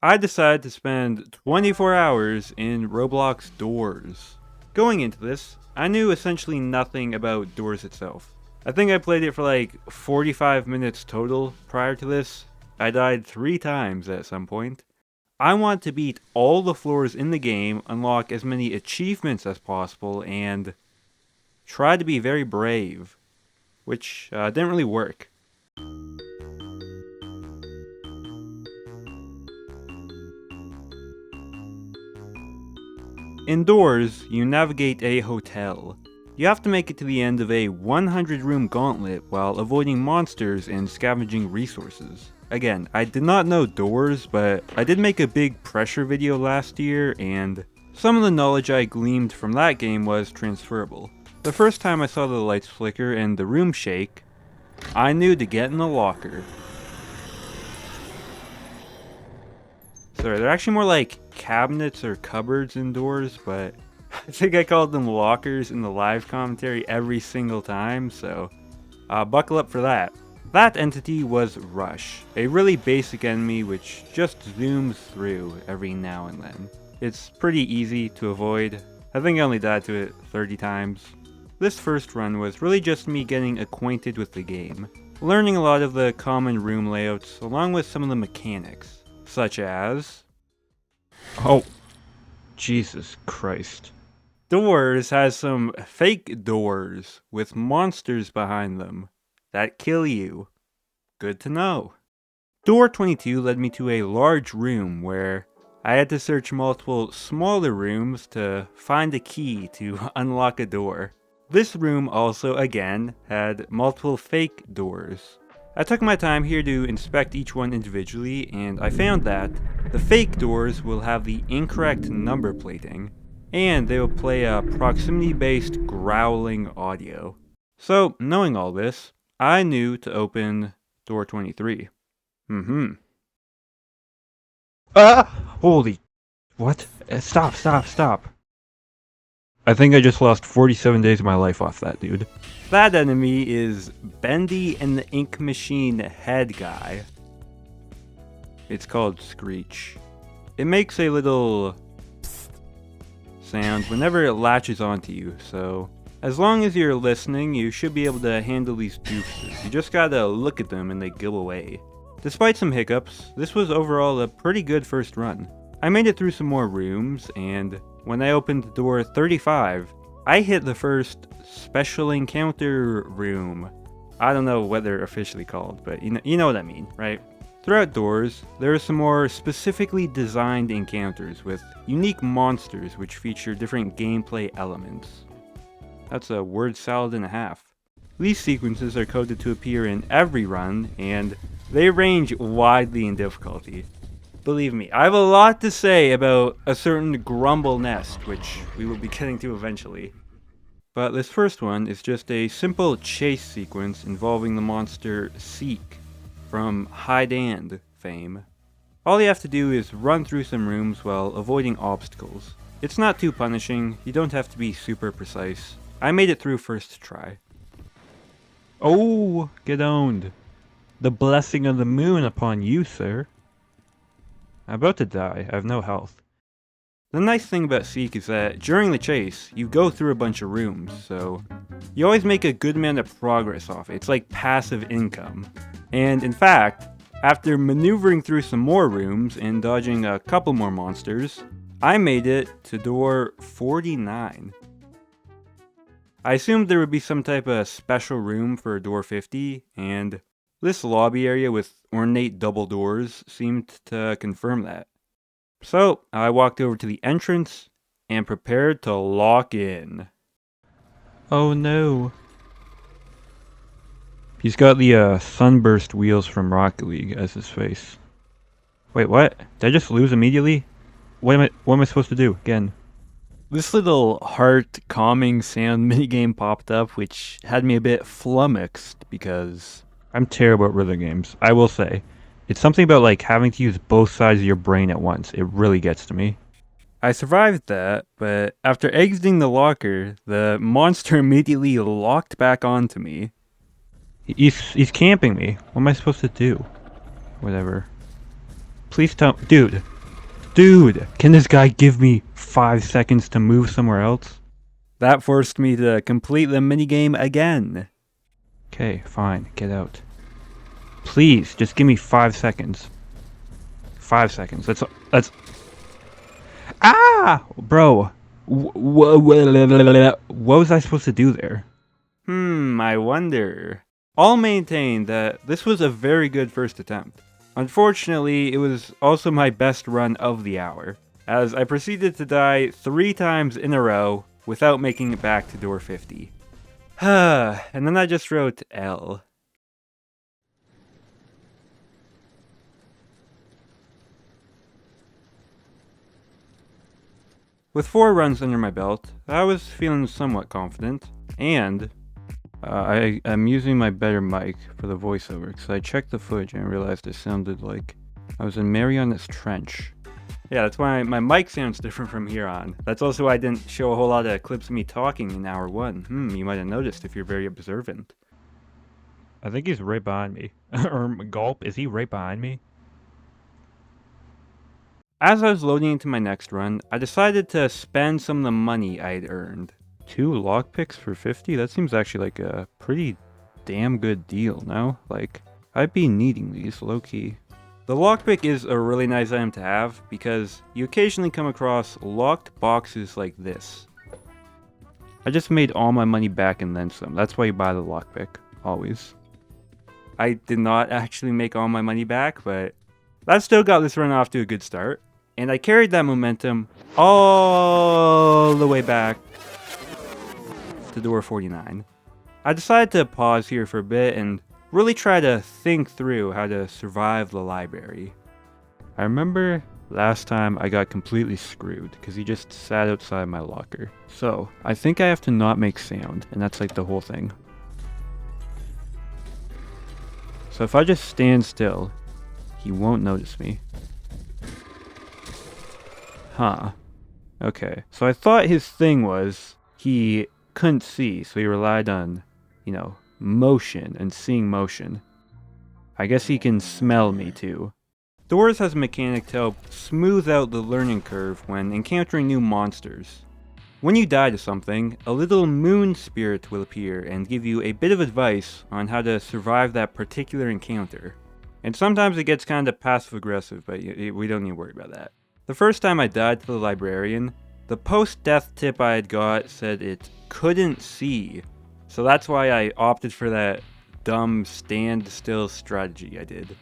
I decided to spend 24 hours in Roblox Doors. Going into this, I knew essentially nothing about Doors itself. I think I played it for like 45 minutes total prior to this. I died 3 times at some point. I want to beat all the floors in the game, unlock as many achievements as possible, and try to be very brave, which didn't really work. Indoors, you navigate a hotel. You have to make it to the end of a 100-room gauntlet while avoiding monsters and scavenging resources. Again, I did not know Doors, but I did make a big pressure video last year, and some of the knowledge I gleaned from that game was transferable. The first time I saw the lights flicker and the room shake, I knew to get in the locker. Sorry, they're actually more like cabinets or cupboards indoors, but I think I called them lockers in the live commentary every single time, so buckle up for that. That entity was Rush, a really basic enemy which just zooms through every now and then. It's pretty easy to avoid. I think I only died to it 30 times. This first run was really just me getting acquainted with the game, learning a lot of the common room layouts along with some of the mechanics, such as... Oh, Jesus Christ. Doors has some fake doors with monsters behind them that kill you. Good to know. Door 22 led me to a large room where I had to search multiple smaller rooms to find a key to unlock a door. This room also, again, had multiple fake doors. I took my time here to inspect each one individually, and I found that the fake doors will have the incorrect number plating, and they will play a proximity-based growling audio. So, knowing all this, I knew to open door 23. Ah! Holy... What? Stop. I think I just lost 47 days of my life off that dude. That enemy is Bendy and the Ink Machine head guy. It's called Screech. It makes a little sound whenever it latches onto you, so as long as you're listening, you should be able to handle these doofus. You just gotta look at them and they go away. Despite some hiccups, this was overall a pretty good first run. I made it through some more rooms, and when I opened door 35, I hit the first special encounter room. I don't know what they're officially called, but you know what I mean, right? Throughout Doors, there are some more specifically designed encounters with unique monsters which feature different gameplay elements. That's a word salad and a half. These sequences are coded to appear in every run, and they range widely in difficulty. Believe me, I have a lot to say about a certain Grumble Nest, which we will be getting to eventually. But this first one is just a simple chase sequence involving the monster Seek from Hide and fame. All you have to do is run through some rooms while avoiding obstacles. It's not too punishing, you don't have to be super precise. I made it through first try. Oh, get owned. The blessing of the moon upon you, sir. I'm about to die, I have no health. The nice thing about Seek is that during the chase, you go through a bunch of rooms, so you always make a good amount of progress off it. It's like passive income. And in fact, after maneuvering through some more rooms and dodging a couple more monsters, I made it to door 49. I assumed there would be some type of special room for door 50, and this lobby area with ornate double doors seemed to confirm that. So, I walked over to the entrance and prepared to lock in. Oh no. He's got the sunburst wheels from Rocket League as his face. Wait, what? Did I just lose immediately? What am I supposed to do again? This little heart calming sound minigame popped up, which had me a bit flummoxed because I'm terrible at rhythm games, I will say. It's something about like having to use both sides of your brain at once. It really gets to me. I survived that, but after exiting the locker, the monster immediately locked back onto me. He's camping me. What am I supposed to do? Whatever. Please tell... Dude. Dude! Can this guy give me 5 seconds to move somewhere else? That forced me to complete the minigame again. Okay, fine. Get out. Please, just give me 5 seconds. 5 seconds. That's... Ah! Bro. What was I supposed to do there? I wonder. I'll maintain that this was a very good first attempt. Unfortunately, it was also my best run of the hour, as I proceeded to die 3 times in a row without making it back to door 50. And then I just wrote L. With 4 runs under my belt, I was feeling somewhat confident, and I'm using my better mic for the voiceover because I checked the footage and realized it sounded like I was in Mariana's Trench. Yeah, that's why my mic sounds different from here on. That's also why I didn't show a whole lot of clips of me talking in hour 1. You might have noticed if you're very observant. I think he's right behind me. Or Gulp, is he right behind me? As I was loading into my next run, I decided to spend some of the money I'd earned. 2 lockpicks for 50? That seems actually like a pretty damn good deal, no? Like, I'd be needing these, low-key. The lockpick is a really nice item to have because you occasionally come across locked boxes like this. I just made all my money back and then some. That's why you buy the lockpick, always. I did not actually make all my money back, but that still got this run off to a good start. And I carried that momentum all the way back to door 49. I decided to pause here for a bit and really try to think through how to survive the library. I remember last time I got completely screwed because he just sat outside my locker. So I think I have to not make sound, and that's like the whole thing. So if I just stand still, he won't notice me. Huh. Okay. So I thought his thing was he couldn't see, so he relied on, motion and seeing motion. I guess he can smell me too. Doors has a mechanic to help smooth out the learning curve when encountering new monsters. When you die to something, a little moon spirit will appear and give you a bit of advice on how to survive that particular encounter. And sometimes it gets kind of passive-aggressive, but we don't need to worry about that. The first time I died to the librarian, the post-death tip I had got said it couldn't see. So that's why I opted for that dumb stand-still strategy I did.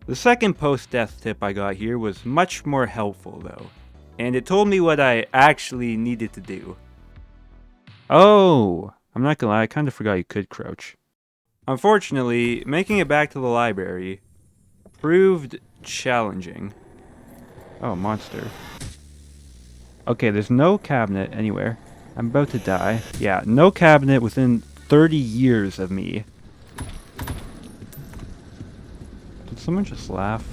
The second post-death tip I got here was much more helpful though, and it told me what I actually needed to do. Oh, I'm not gonna lie, I kind of forgot you could crouch. Unfortunately, making it back to the library proved challenging. Oh, monster. Okay, there's no cabinet anywhere. I'm about to die. Yeah, no cabinet within 30 years of me. Did someone just laugh?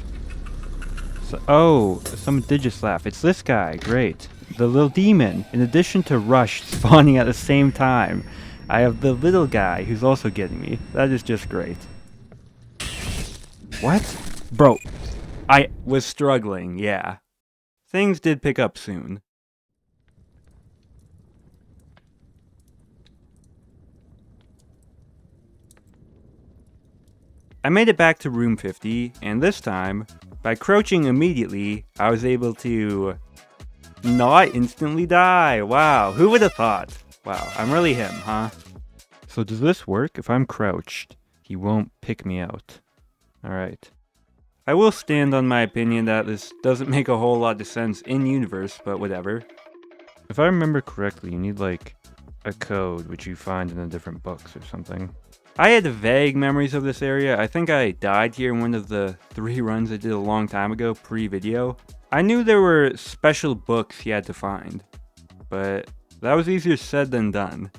Someone did just laugh. It's this guy. Great. The little demon. In addition to Rush spawning at the same time, I have the little guy who's also getting me. That is just great. What? Bro, I was struggling, yeah. Things did pick up soon. I made it back to room 50, and this time, by crouching immediately, I was able to not instantly die. Wow, who would have thought? Wow, I'm really him, huh? So does this work? If I'm crouched, he won't pick me out. Alright. I will stand on my opinion that this doesn't make a whole lot of sense in-universe, but whatever. If I remember correctly, you need like a code which you find in the different books or something. I had vague memories of this area. I think I died here in one of the 3 runs I did a long time ago, pre-video. I knew there were special books you had to find, but that was easier said than done.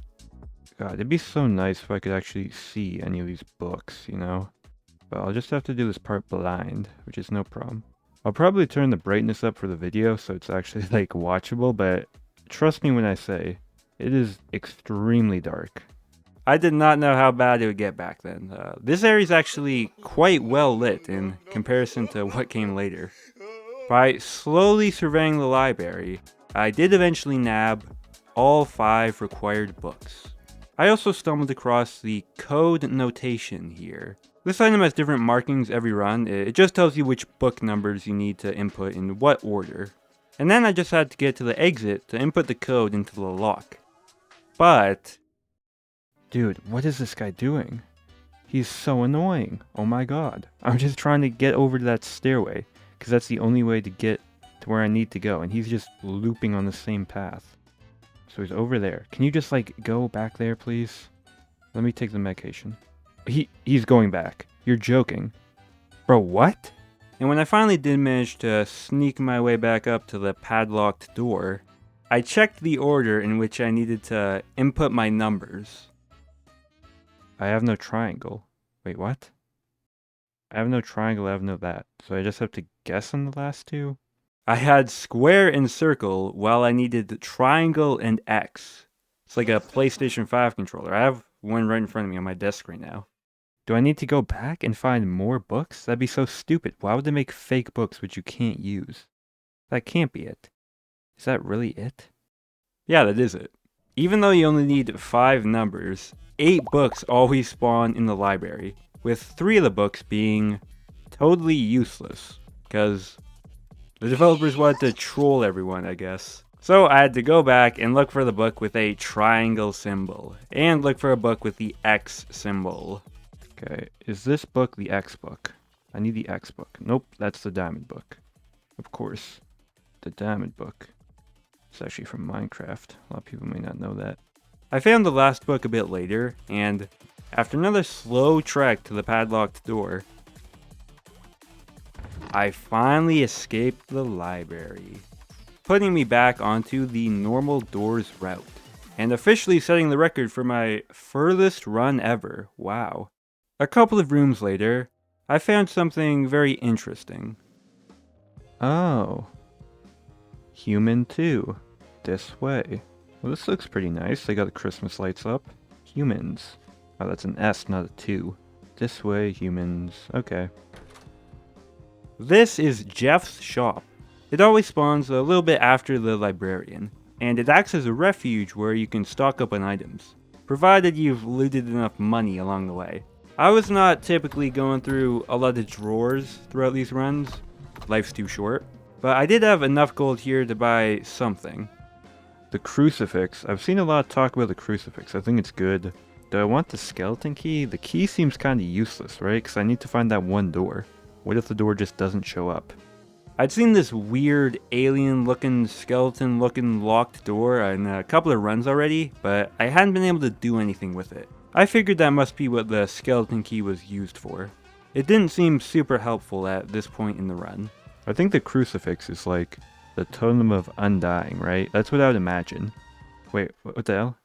God, it'd be so nice if I could actually see any of these books, But I'll just have to do this part blind, which is no problem. I'll probably turn the brightness up for the video so it's actually like watchable, but trust me when I say, it is extremely dark. I did not know how bad it would get back then. This area is actually quite well lit in comparison to what came later. By slowly surveying the library, I did eventually nab all 5 required books. I also stumbled across the code notation here. This item has different markings every run. It just tells you which book numbers you need to input in what order. And then I just had to get to the exit to input the code into the lock. But... dude, what is this guy doing? He's so annoying. Oh my god. I'm just trying to get over to that stairway, because that's the only way to get to where I need to go, and he's just looping on the same path. So he's over there. Can you just, like, go back there, please? Let me take the medication. He's going back. You're joking. Bro, what? And when I finally did manage to sneak my way back up to the padlocked door, I checked the order in which I needed to input my numbers. I have no triangle. Wait, what? I have no triangle, I have no that. So I just have to guess on the last 2? I had square and circle while I needed triangle and X. It's like a PlayStation 5 controller. I have one right in front of me on my desk right now. Do I need to go back and find more books? That'd be so stupid. Why would they make fake books which you can't use? That can't be it. Is that really it? Yeah, that is it. Even though you only need 5 numbers, 8 books always spawn in the library, with 3 of the books being totally useless, because the developers wanted to troll everyone, I guess. So I had to go back and look for the book with a triangle symbol, and look for a book with the X symbol. Okay, is this book the X book? I need the X book. Nope, that's the diamond book. Of course, the diamond book. It's actually from Minecraft. A lot of people may not know that. I found the last book a bit later, and after another slow trek to the padlocked door, I finally escaped the library, putting me back onto the normal doors route, and officially setting the record for my furthest run ever. Wow. A couple of rooms later, I found something very interesting. Oh. Human 2. This way. Well, this looks pretty nice. They got the Christmas lights up. Humans. Oh, that's an S, not a 2. This way, humans. Okay. This is Jeff's shop. It always spawns a little bit after the librarian, and it acts as a refuge where you can stock up on items, provided you've looted enough money along the way. I was not typically going through a lot of drawers throughout these runs. Life's too short. But I did have enough gold here to buy something. The crucifix. I've seen a lot of talk about the crucifix. I think it's good. Do I want the skeleton key? The key seems kind of useless, right? Because I need to find that one door. What if the door just doesn't show up? I'd seen this weird alien-looking, skeleton-looking locked door in a couple of runs already, but I hadn't been able to do anything with it. I figured that must be what the skeleton key was used for. It didn't seem super helpful at this point in the run. I think the crucifix is like the totem of undying, right? That's what I would imagine. Wait, what the hell?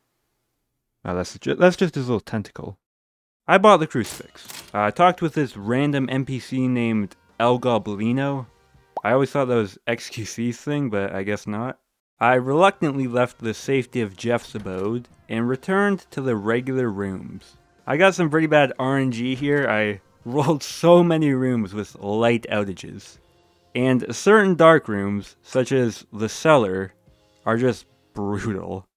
Oh, that's just his little tentacle. I bought the crucifix. I talked with this random NPC named El Goblino. I always thought that was XQC's thing, but I guess not. I reluctantly left the safety of Jeff's abode and returned to the regular rooms. I got some pretty bad RNG here. I rolled so many rooms with light outages. And certain dark rooms, such as the cellar, are just brutal.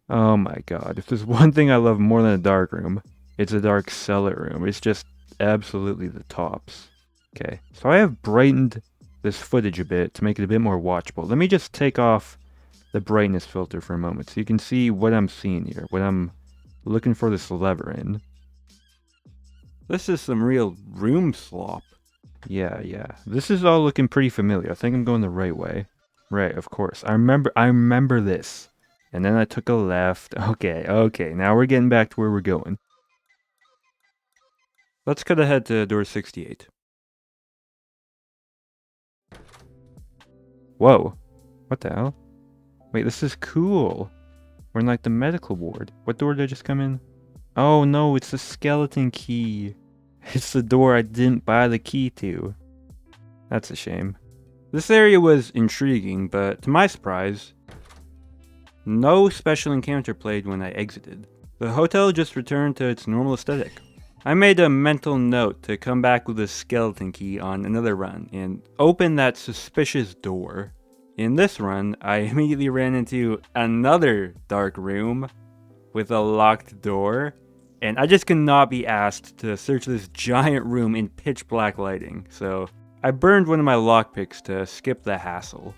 Oh my god, if there's one thing I love more than a dark room, it's a dark cellar room. It's just absolutely the tops. Okay, so I have brightened this footage a bit to make it a bit more watchable. Let me just take off the brightness filter for a moment so you can see what I'm seeing here, what I'm looking for this lever in. This is some real room slop. Yeah. This is all looking pretty familiar. I think I'm going the right way. Right, of course. I remember this. And then I took a left. Okay. Now we're getting back to where we're going. Let's cut ahead to door 68. Whoa. What the hell? Wait, this is cool. We're in like the medical ward. What door did I just come in? Oh no, it's the skeleton key. It's the door I didn't buy the key to. That's a shame. This area was intriguing, but to my surprise, no special encounter played when I exited. The hotel just returned to its normal aesthetic. I made a mental note to come back with a skeleton key on another run and open that suspicious door. In this run, I immediately ran into another dark room with a locked door, and I just could not be asked to search this giant room in pitch black lighting, so I burned one of my lockpicks to skip the hassle.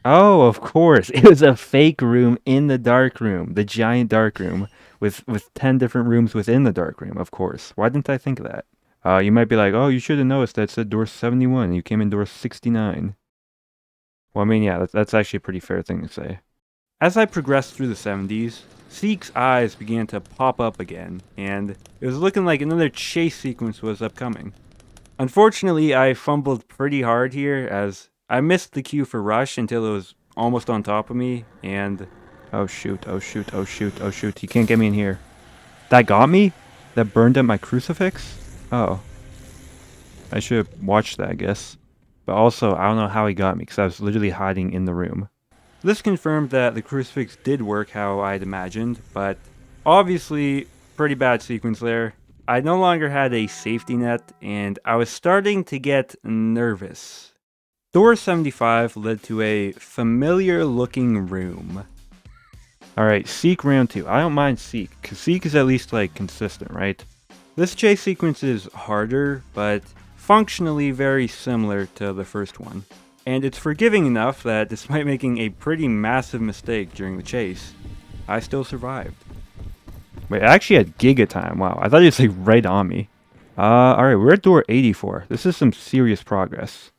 Oh, of course, it was a fake room in the dark room, the giant dark room, with 10 different rooms within the dark room, of course. Why didn't I think of that? You might be like, oh, you should have noticed that said door 71, and you came in door 69. Well, I mean, yeah, that's actually a pretty fair thing to say. As I progressed through the 70s, Seek's eyes began to pop up again, and it was looking like another chase sequence was upcoming. Unfortunately, I fumbled pretty hard here, as I missed the cue for Rush until it was almost on top of me, and... Oh shoot, oh shoot, oh shoot, oh shoot, he can't get me in here. That got me? That burned up my crucifix? Oh. I should have watched that, I guess. But also, I don't know how he got me, because I was literally hiding in the room. This confirmed that the crucifix did work how I'd imagined, but obviously, pretty bad sequence there. I no longer had a safety net, and I was starting to get nervous. Door 75 led to a familiar looking room. Alright, Seek round 2. I don't mind Seek, because Seek is at least, like, consistent, right? This chase sequence is harder, but functionally very similar to the first one. And it's forgiving enough that despite making a pretty massive mistake during the chase, I still survived. Wait, I actually had Giga time. Wow, I thought he was like right on me. Alright, we're at door 84. This is some serious progress.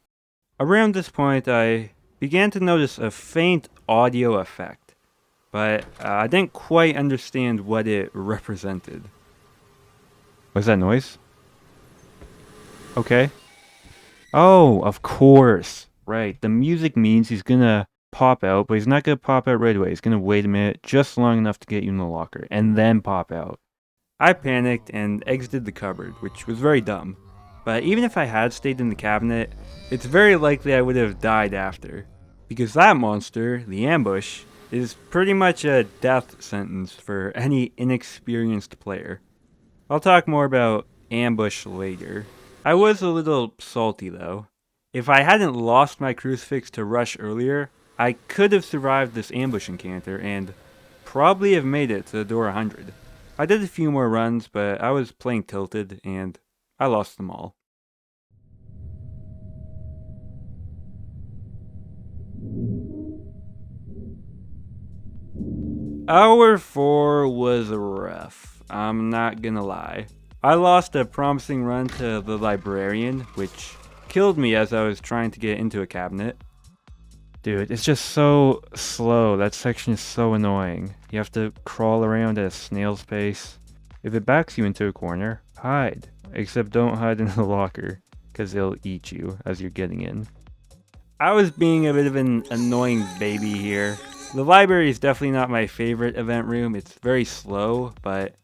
Around this point, I began to notice a faint audio effect, but I didn't quite understand what it represented. What's that noise? Okay. Oh, of course. Right, the music means he's gonna pop out, but he's not gonna pop out right away. He's gonna wait a minute, just long enough to get you in the locker, and then pop out. I panicked and exited the cupboard, which was very dumb. But even if I had stayed in the cabinet, it's very likely I would have died after. Because that monster, the ambush, is pretty much a death sentence for any inexperienced player. I'll talk more about ambush later. I was a little salty though. If I hadn't lost my crucifix to Rush earlier, I could have survived this ambush encounter and probably have made it to door 100. I did a few more runs, but I was playing tilted and I lost them all. Hour 4 was rough, I'm not gonna lie. I lost a promising run to the librarian, which killed me as I was trying to get into a cabinet. Dude, it's just so slow. That section is so annoying. You have to crawl around at a snail's pace. If it backs you into a corner, hide. Except don't hide in the locker, because it'll eat you as you're getting in. I was being a bit of an annoying baby here. The library is definitely not my favorite event room. It's very slow, but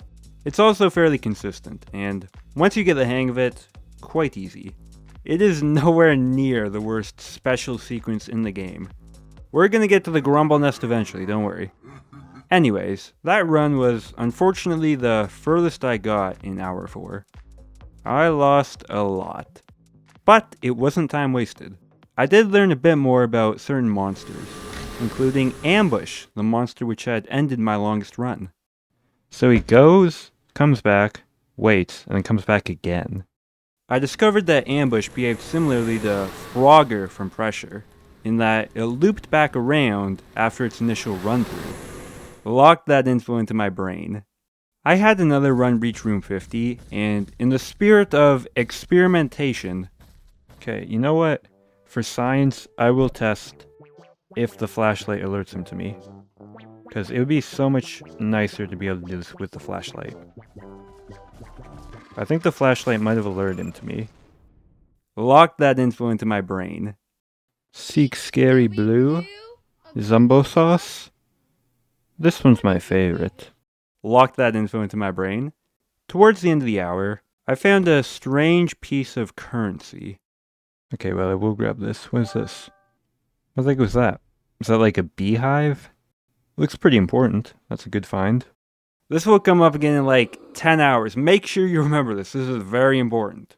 it's also fairly consistent, and once you get the hang of it, quite easy. It is nowhere near the worst special sequence in the game. We're gonna get to the Grumble Nest eventually, don't worry. Anyways, that run was unfortunately the furthest I got in hour 4. I lost a lot. But it wasn't time wasted. I did learn a bit more about certain monsters, including Ambush, the monster which had ended my longest run. So he goes, comes back, waits, and then comes back again. I discovered that Ambush behaved similarly to Frogger from Pressure, in that it looped back around after its initial run-through. Locked that info into my brain. I had another run reach room 50, and in the spirit of experimentation... Okay, you know what? For science, I will test if the flashlight alerts him to me. Because it would be so much nicer to be able to do this with the flashlight. I think the flashlight might have alerted him to me. Locked that info into my brain. Seek Scary Blue? Zumbo Sauce? This one's my favorite. Locked that info into my brain. Towards the end of the hour, I found a strange piece of currency. Okay, well, I will grab this. What is this? What the heck was that? Is that like a beehive? Looks pretty important. That's a good find. This will come up again in like 10 hours. Make sure you remember this. This is very important.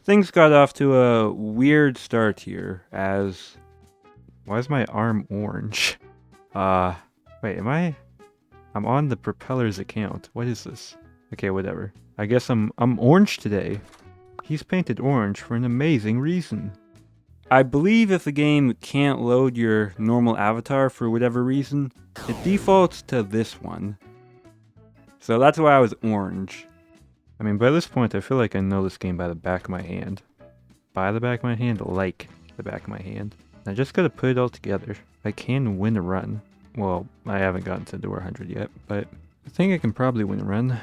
Things got off to a weird start here as... Why is my arm orange? Wait, I'm on the propeller's account. What is this? Okay, whatever. I guess I'm orange today. He's painted orange for an amazing reason. I believe if the game can't load your normal avatar for whatever reason, it defaults to this one. So that's why I was orange. I mean, by this point, I feel like I know this game by the back of my hand. By the back of my hand, like the back of my hand. I just gotta put it all together. I can win a run. Well, I haven't gotten to door 100 yet, but I think I can probably win a run.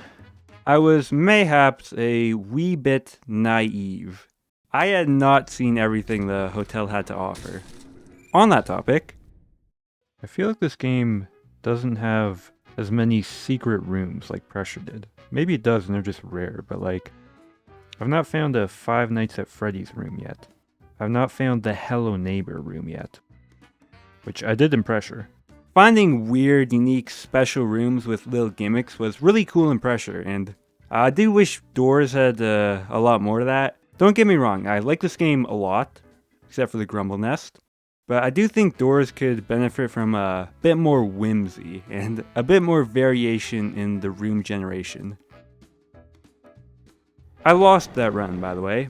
I was mayhaps a wee bit naive. I had not seen everything the hotel had to offer. On that topic, I feel like this game doesn't have as many secret rooms like Pressure did. Maybe it does and they're just rare, but like, I've not found a Five Nights at Freddy's room yet. I've not found the Hello Neighbor room yet, which I did in Pressure. Finding weird, unique, special rooms with little gimmicks was really cool in Pressure, and I do wish Doors had a lot more of that. Don't get me wrong, I like this game a lot, except for the Grumble Nest, but I do think Doors could benefit from a bit more whimsy and a bit more variation in the room generation. I lost that run, by the way.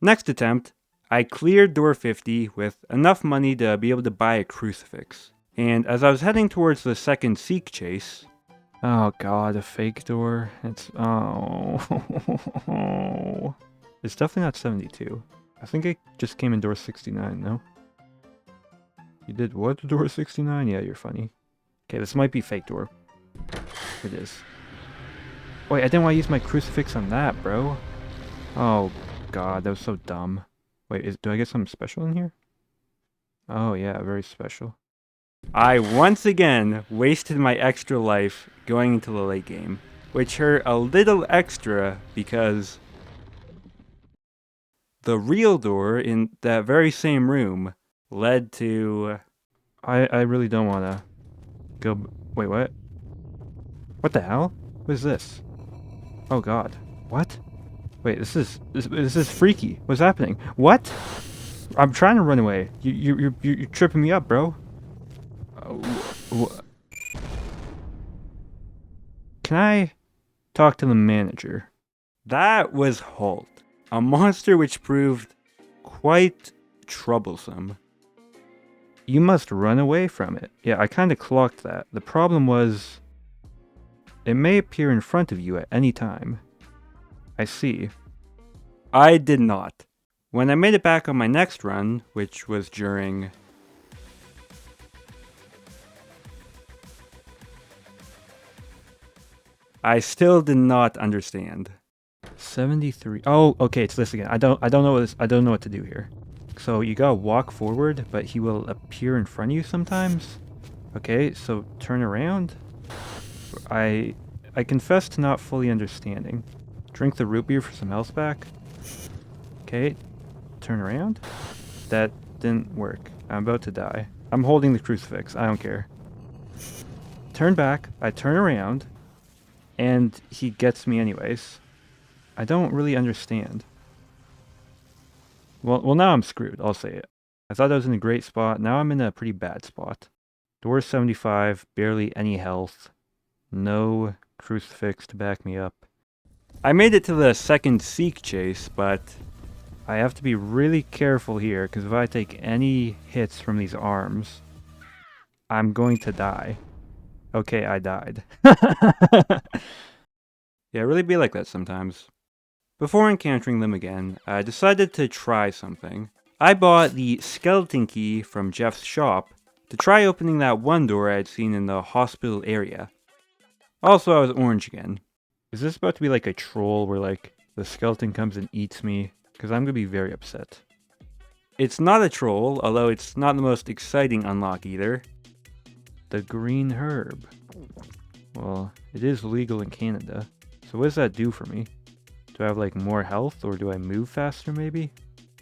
Next attempt, I cleared door 50 with enough money to be able to buy a crucifix. And as I was heading towards the second seek chase... Oh god, a fake door. It's... oh... It's definitely not 72. I think I just came in door 69, no? You did what, door 69? Yeah, you're funny. Okay, this might be fake door. It is. Wait, I didn't want to use my crucifix on that, bro. Oh god, that was so dumb. Wait, do I get something special in here? Oh yeah, very special. I once again wasted my extra life going into the late game, which hurt a little extra because the real door in that very same room led to... I really don't want to go... Wait, what? What the hell? What is this? Oh god. What? Wait, this is freaky. What's happening? What? I'm trying to run away. You're tripping me up, bro. Can I talk to the manager? That was Halt, a monster which proved quite troublesome. You must run away from it. Yeah, I kind of clocked that. The problem was, it may appear in front of you at any time. I see. I did not. When I made it back on my next run, which was during... I still did not understand. 73. Oh, okay, it's this again. I don't know what to do here. So you gotta walk forward, but he will appear in front of you sometimes. Okay, so turn around. I confess to not fully understanding. Drink the root beer for some health back. Okay, turn around. That didn't work. I'm about to die. I'm holding the crucifix. I don't care. Turn back. I turn around. And he gets me anyways. I don't really understand. Well, now I'm screwed. I'll say it. I thought I was in a great spot. Now I'm in a pretty bad spot. Door 75. Barely any health. No crucifix to back me up. I made it to the second seek chase, but I have to be really careful here, because if I take any hits from these arms, I'm going to die. Okay, I died. Yeah, it really be like that sometimes. Before encountering them again, I decided to try something. I bought the skeleton key from Jeff's shop to try opening that one door I had seen in the hospital area. Also, I was orange again. Is this about to be like a troll where like the skeleton comes and eats me? Because I'm going to be very upset. It's not a troll, although it's not the most exciting unlock either. The green herb. Well, it is legal in Canada. So what does that do for me? Do I have like more health or do I move faster maybe?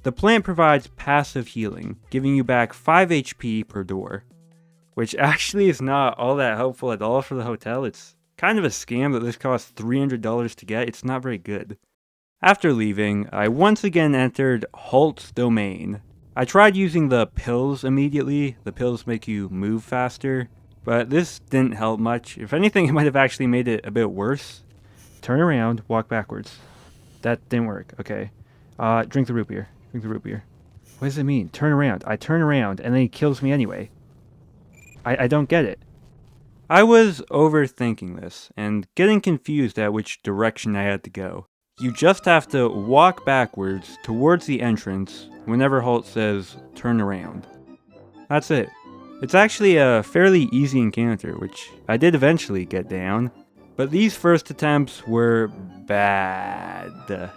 The plant provides passive healing, giving you back 5 HP per door. Which actually is not all that helpful at all for the hotel. It's kind of a scam that this costs $300 to get. It's not very good. After leaving, I once again entered Halt's domain. I tried using the pills immediately. The pills make you move faster, but this didn't help much. If anything, it might have actually made it a bit worse. Turn around, walk backwards. That didn't work. Okay. Drink the root beer. Drink the root beer. What does it mean? Turn around. I turn around, and then he kills me anyway. I don't get it. I was overthinking this, and getting confused at which direction I had to go. You just have to walk backwards towards the entrance whenever Halt says, turn around. That's it. It's actually a fairly easy encounter, which I did eventually get down, but these first attempts were bad.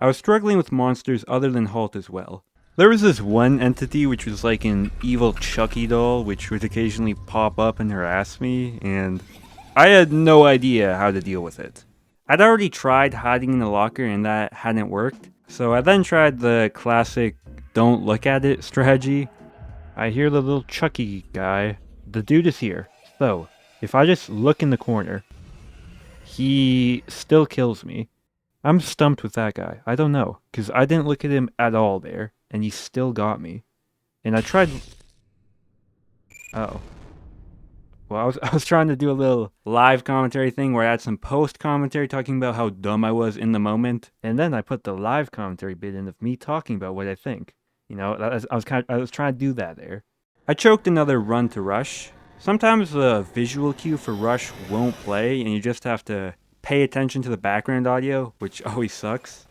I was struggling with monsters other than Halt as well. There was this one entity which was like an evil Chucky doll which would occasionally pop up and harass me, and I had no idea how to deal with it. I'd already tried hiding in the locker and that hadn't worked, so I then tried the classic don't look at it strategy. I hear the little Chucky guy. The dude is here, so if I just look in the corner, he still kills me. I'm stumped with that guy. I don't know, because I didn't look at him at all there. And he still got me. And I tried... Oh. Well, I was trying to do a little live commentary thing where I had some post commentary talking about how dumb I was in the moment. And then I put the live commentary bit in of me talking about what I think. You know, I was trying to do that there. I choked another run to rush. Sometimes the visual cue for rush won't play and you just have to pay attention to the background audio, which always sucks.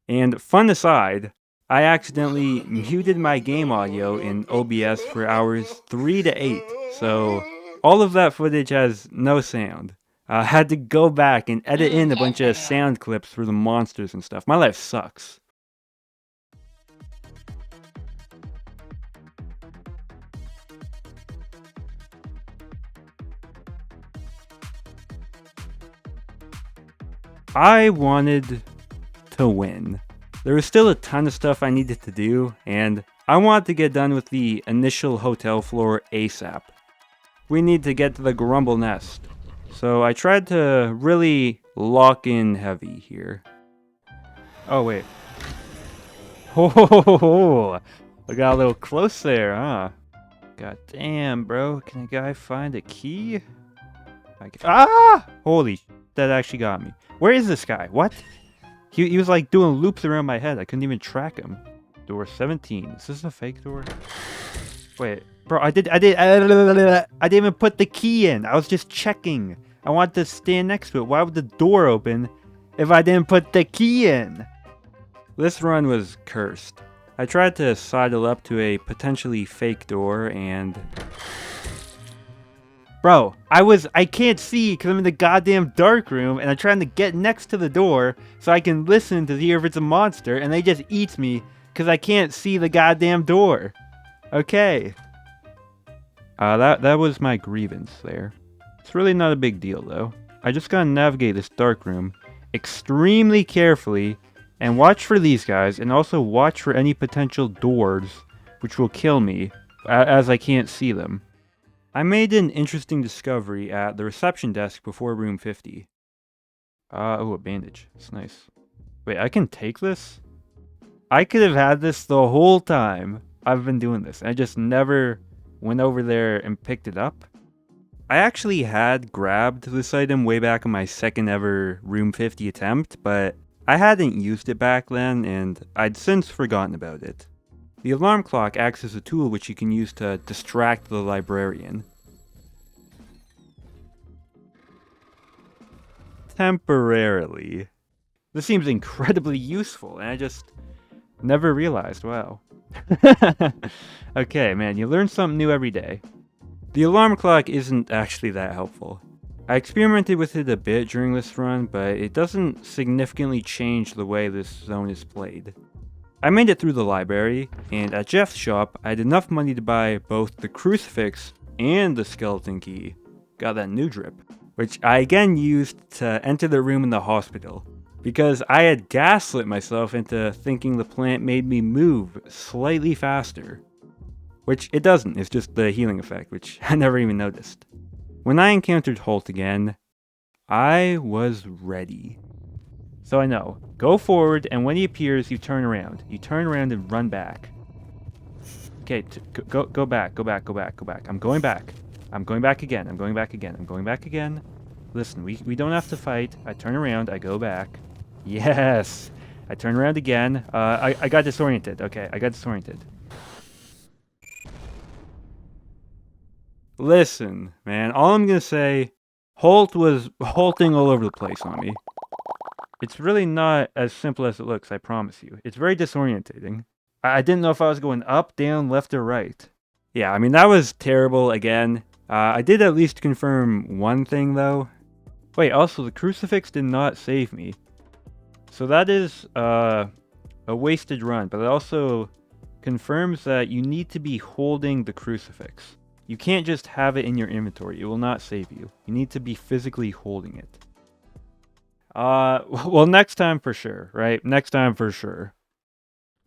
And fun aside, I accidentally muted my game audio in OBS for hours 3 to 8, so all of that footage has no sound. I had to go back and edit in a bunch of sound clips for the monsters and stuff. My life sucks. I wanted to win. There was still a ton of stuff I needed to do, and I wanted to get done with the initial hotel floor ASAP. We need to get to the Grumble Nest, so I tried to really lock in heavy here. Oh wait. Oh, I got a little close there, huh? God damn, bro. Can a guy find a key? Ah! Holy sh**, that actually got me. Where is this guy? What? He was like doing loops around my head. I couldn't even track him. Door 17. Is this a fake door? Wait, bro, I didn't even put the key in. I was just checking. I wanted to stand next to it. Why would the door open if I didn't put the key in? This run was cursed. I tried to sidle up to a potentially fake door and... Bro, I can't see because I'm in the goddamn dark room and I'm trying to get next to the door so I can listen to hear if it's a monster and they just eat me because I can't see the goddamn door. Okay. That was my grievance there. It's really not a big deal though. I just gotta navigate this dark room extremely carefully and watch for these guys and also watch for any potential doors which will kill me as I can't see them. I made an interesting discovery at the reception desk before room 50. Oh, a bandage. That's nice. Wait, I can take this? I could have had this the whole time I've been doing this. I just never went over there and picked it up. I actually had grabbed this item way back in my second ever room 50 attempt, but I hadn't used it back then and I'd since forgotten about it. The alarm clock acts as a tool which you can use to distract the librarian. Temporarily. This seems incredibly useful, and I just never realized, wow. Okay, man, you learn something new every day. The alarm clock isn't actually that helpful. I experimented with it a bit during this run, but it doesn't significantly change the way this zone is played. I made it through the library, and at Jeff's shop, I had enough money to buy both the crucifix and the skeleton key. Got that new drip, which I again used to enter the room in the hospital. because I had gaslit myself into thinking the plant made me move slightly faster. Which it doesn't, it's just the healing effect, which I never even noticed. When I encountered Holt again, I was ready. So I know, go forward, and when he appears, you turn around. You turn around and run back. Okay, go back. I'm going back. I'm going back again. I'm going back again. I'm going back again. Listen, we don't have to fight. I turn around. I go back. Yes. I turn around again. I got disoriented. Okay, I got disoriented. Listen, man. All I'm gonna say, Holt was halting all over the place on me. It's really not as simple as it looks, I promise you. It's very disorientating. I didn't know if I was going up, down, left, or right. Yeah, I mean, that was terrible again. I did at least confirm one thing, though. Wait, also, the crucifix did not save me. So that is a wasted run, but it also confirms that you need to be holding the crucifix. You can't just have it in your inventory. It will not save you. You need to be physically holding it. Well, next time for sure, right? Next time for sure.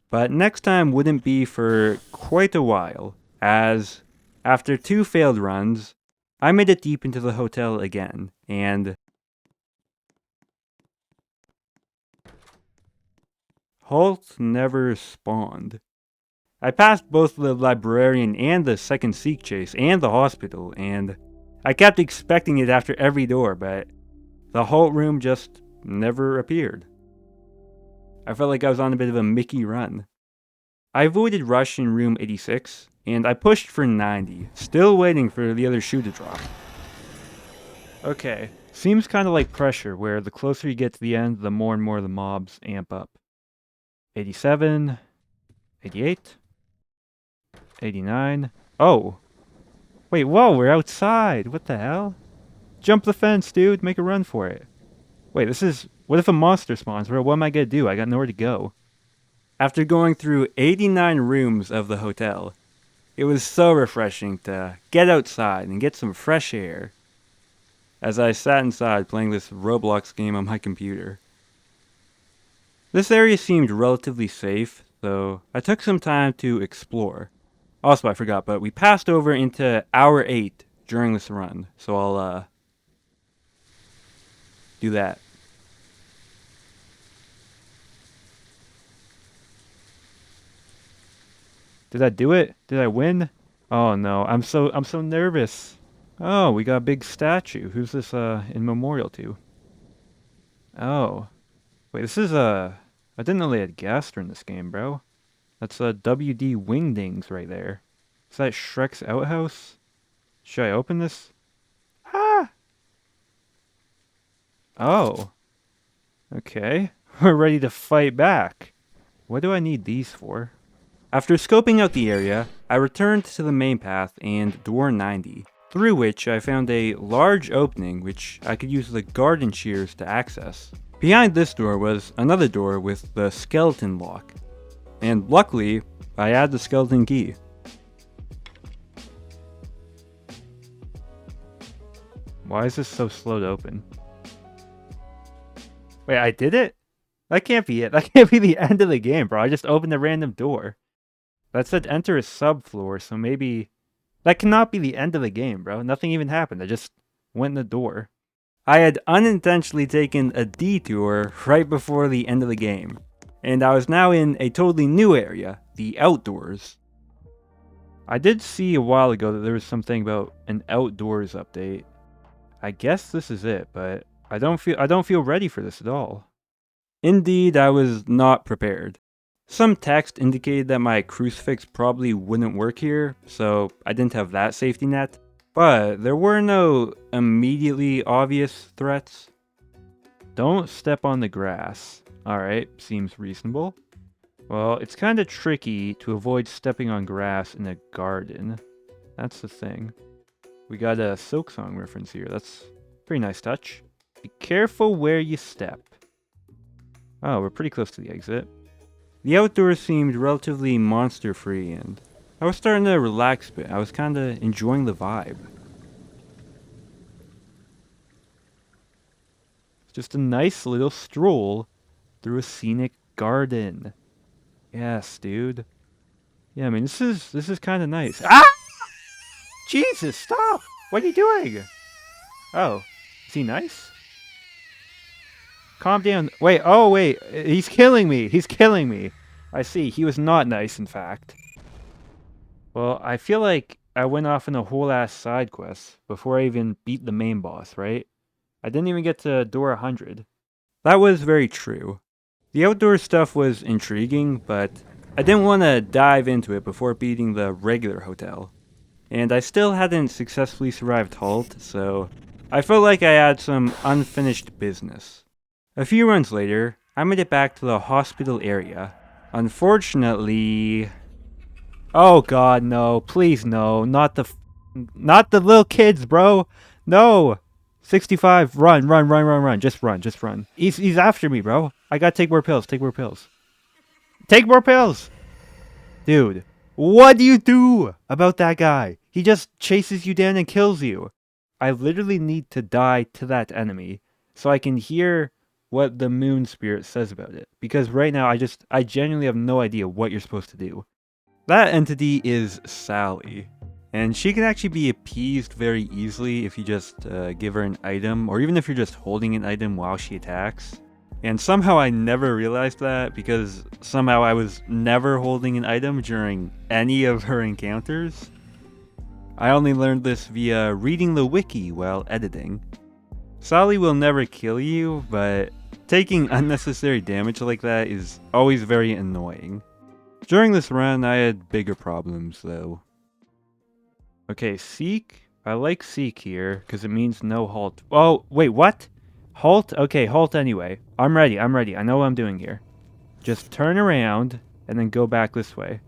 But next time wouldn't be for quite a while, as after 2 failed runs, I made it deep into the hotel again, and Holt never spawned. I passed both the librarian and the second seek chase and the hospital, and I kept expecting it after every door, but the Holt room just never appeared. I felt like I was on a bit of a Mickey run. I avoided rush in room 86, and I pushed for 90, still waiting for the other shoe to drop. Okay, seems kind of like pressure, where the closer you get to the end, the more and more the mobs amp up. 87, 88, 89. Oh! Wait, whoa, we're outside! What the hell? Jump the fence, dude! Make a run for it. Wait, this is... What if a monster spawns, bro? What am I gonna do? I got nowhere to go. After going through 89 rooms of the hotel, it was so refreshing to get outside and get some fresh air as I sat inside playing this Roblox game on my computer. This area seemed relatively safe, so I took some time to explore. Also, I forgot, but we passed over into hour 8 during this run, so I'll do that. Did I do it? Did I win? Oh no, I'm so nervous. Oh, we got a big statue. Who's this in memorial to? Oh. Wait, this is I didn't know they had Gaster in this game, bro. That's WD Wingdings right there. Is that Shrek's outhouse? Should I open this? Ah! Oh. Okay. We're ready to fight back. What do I need these for? After scoping out the area, I returned to the main path and door 90, through which I found a large opening which I could use the garden shears to access. Behind this door was another door with the skeleton lock, and luckily, I had the skeleton key. Why is this so slow to open? Wait, I did it? That can't be it. That can't be the end of the game, bro. I just opened a random door. That said enter a subfloor, so maybe... That cannot be the end of the game, bro. Nothing even happened. I just went in the door. I had unintentionally taken a detour right before the end of the game, and I was now in a totally new area, the outdoors. I did see a while ago that there was something about an outdoors update. I guess this is it, but I don't feel ready for this at all. Indeed, I was not prepared. Some text indicated that my crucifix probably wouldn't work here, so I didn't have that safety net. But there were no immediately obvious threats. Don't step on the grass. Alright, seems reasonable. Well, it's kind of tricky to avoid stepping on grass in a garden. That's the thing. We got a Silksong reference here. That's a pretty nice touch. Be careful where you step. Oh, we're pretty close to the exit. The outdoors seemed relatively monster-free, and I was starting to relax a bit. I was kind of enjoying the vibe. Just a nice little stroll through a scenic garden. Yes, dude. Yeah, I mean, this is kind of nice. Ah! Jesus, stop! What are you doing? Oh, is he nice? Calm down. Wait, oh wait, he's killing me. He's killing me. I see. He was not nice, in fact. Well, I feel like I went off on a whole ass side quest before I even beat the main boss, right? I didn't even get to door 100. That was very true. The outdoor stuff was intriguing, but I didn't want to dive into it before beating the regular hotel. And I still hadn't successfully survived Halt, so I felt like I had some unfinished business. A few runs later, I made it back to the hospital area. Unfortunately... Oh god, no. Please no. Not the little kids, bro. No. 65. Run. Just run. He's after me, bro. I gotta take more pills. Take more pills. Dude, what do you do about that guy? He just chases you down and kills you. I literally need to die to that enemy so I can hear what the moon spirit says about it. Because right now I genuinely have no idea what you're supposed to do. That entity is Sally, and she can actually be appeased very easily if you just give her an item, or even if you're just holding an item while she attacks. And somehow I never realized that, because somehow I was never holding an item during any of her encounters. I only learned this via reading the wiki while editing. Sally will never kill you, but taking unnecessary damage like that is always very annoying. During this run, I had bigger problems, though. Okay, Seek. I like Seek here, because it means no halt. Oh, wait, what? Halt? Okay, halt anyway. I'm ready. I know what I'm doing here. Just turn around, and then go back this way.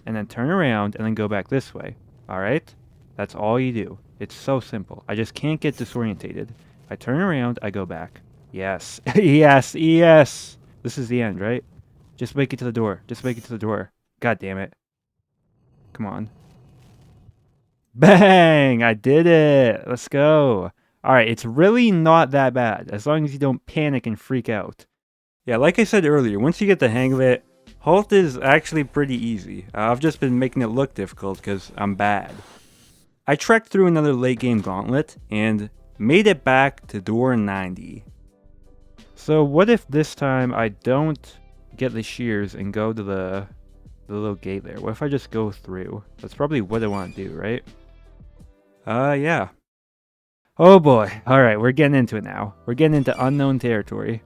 And then turn around, and then go back this way. Alright? That's all you do. It's so simple. I just can't get disorientated. I turn around, I go back. Yes. Yes. This is the end, right? Just make it to the door. God damn it. Come on. Bang! I did it! Let's go. Alright, it's really not that bad, as long as you don't panic and freak out. Yeah, like I said earlier, once you get the hang of it, Halt is actually pretty easy. I've just been making it look difficult because I'm bad. I trekked through another late game gauntlet, and made it back to door 90. So what if this time I don't get the shears and go to the little gate there? What if I just go through? That's probably what I want to do, right? Yeah. Oh boy. Alright, we're getting into it now. We're getting into unknown territory.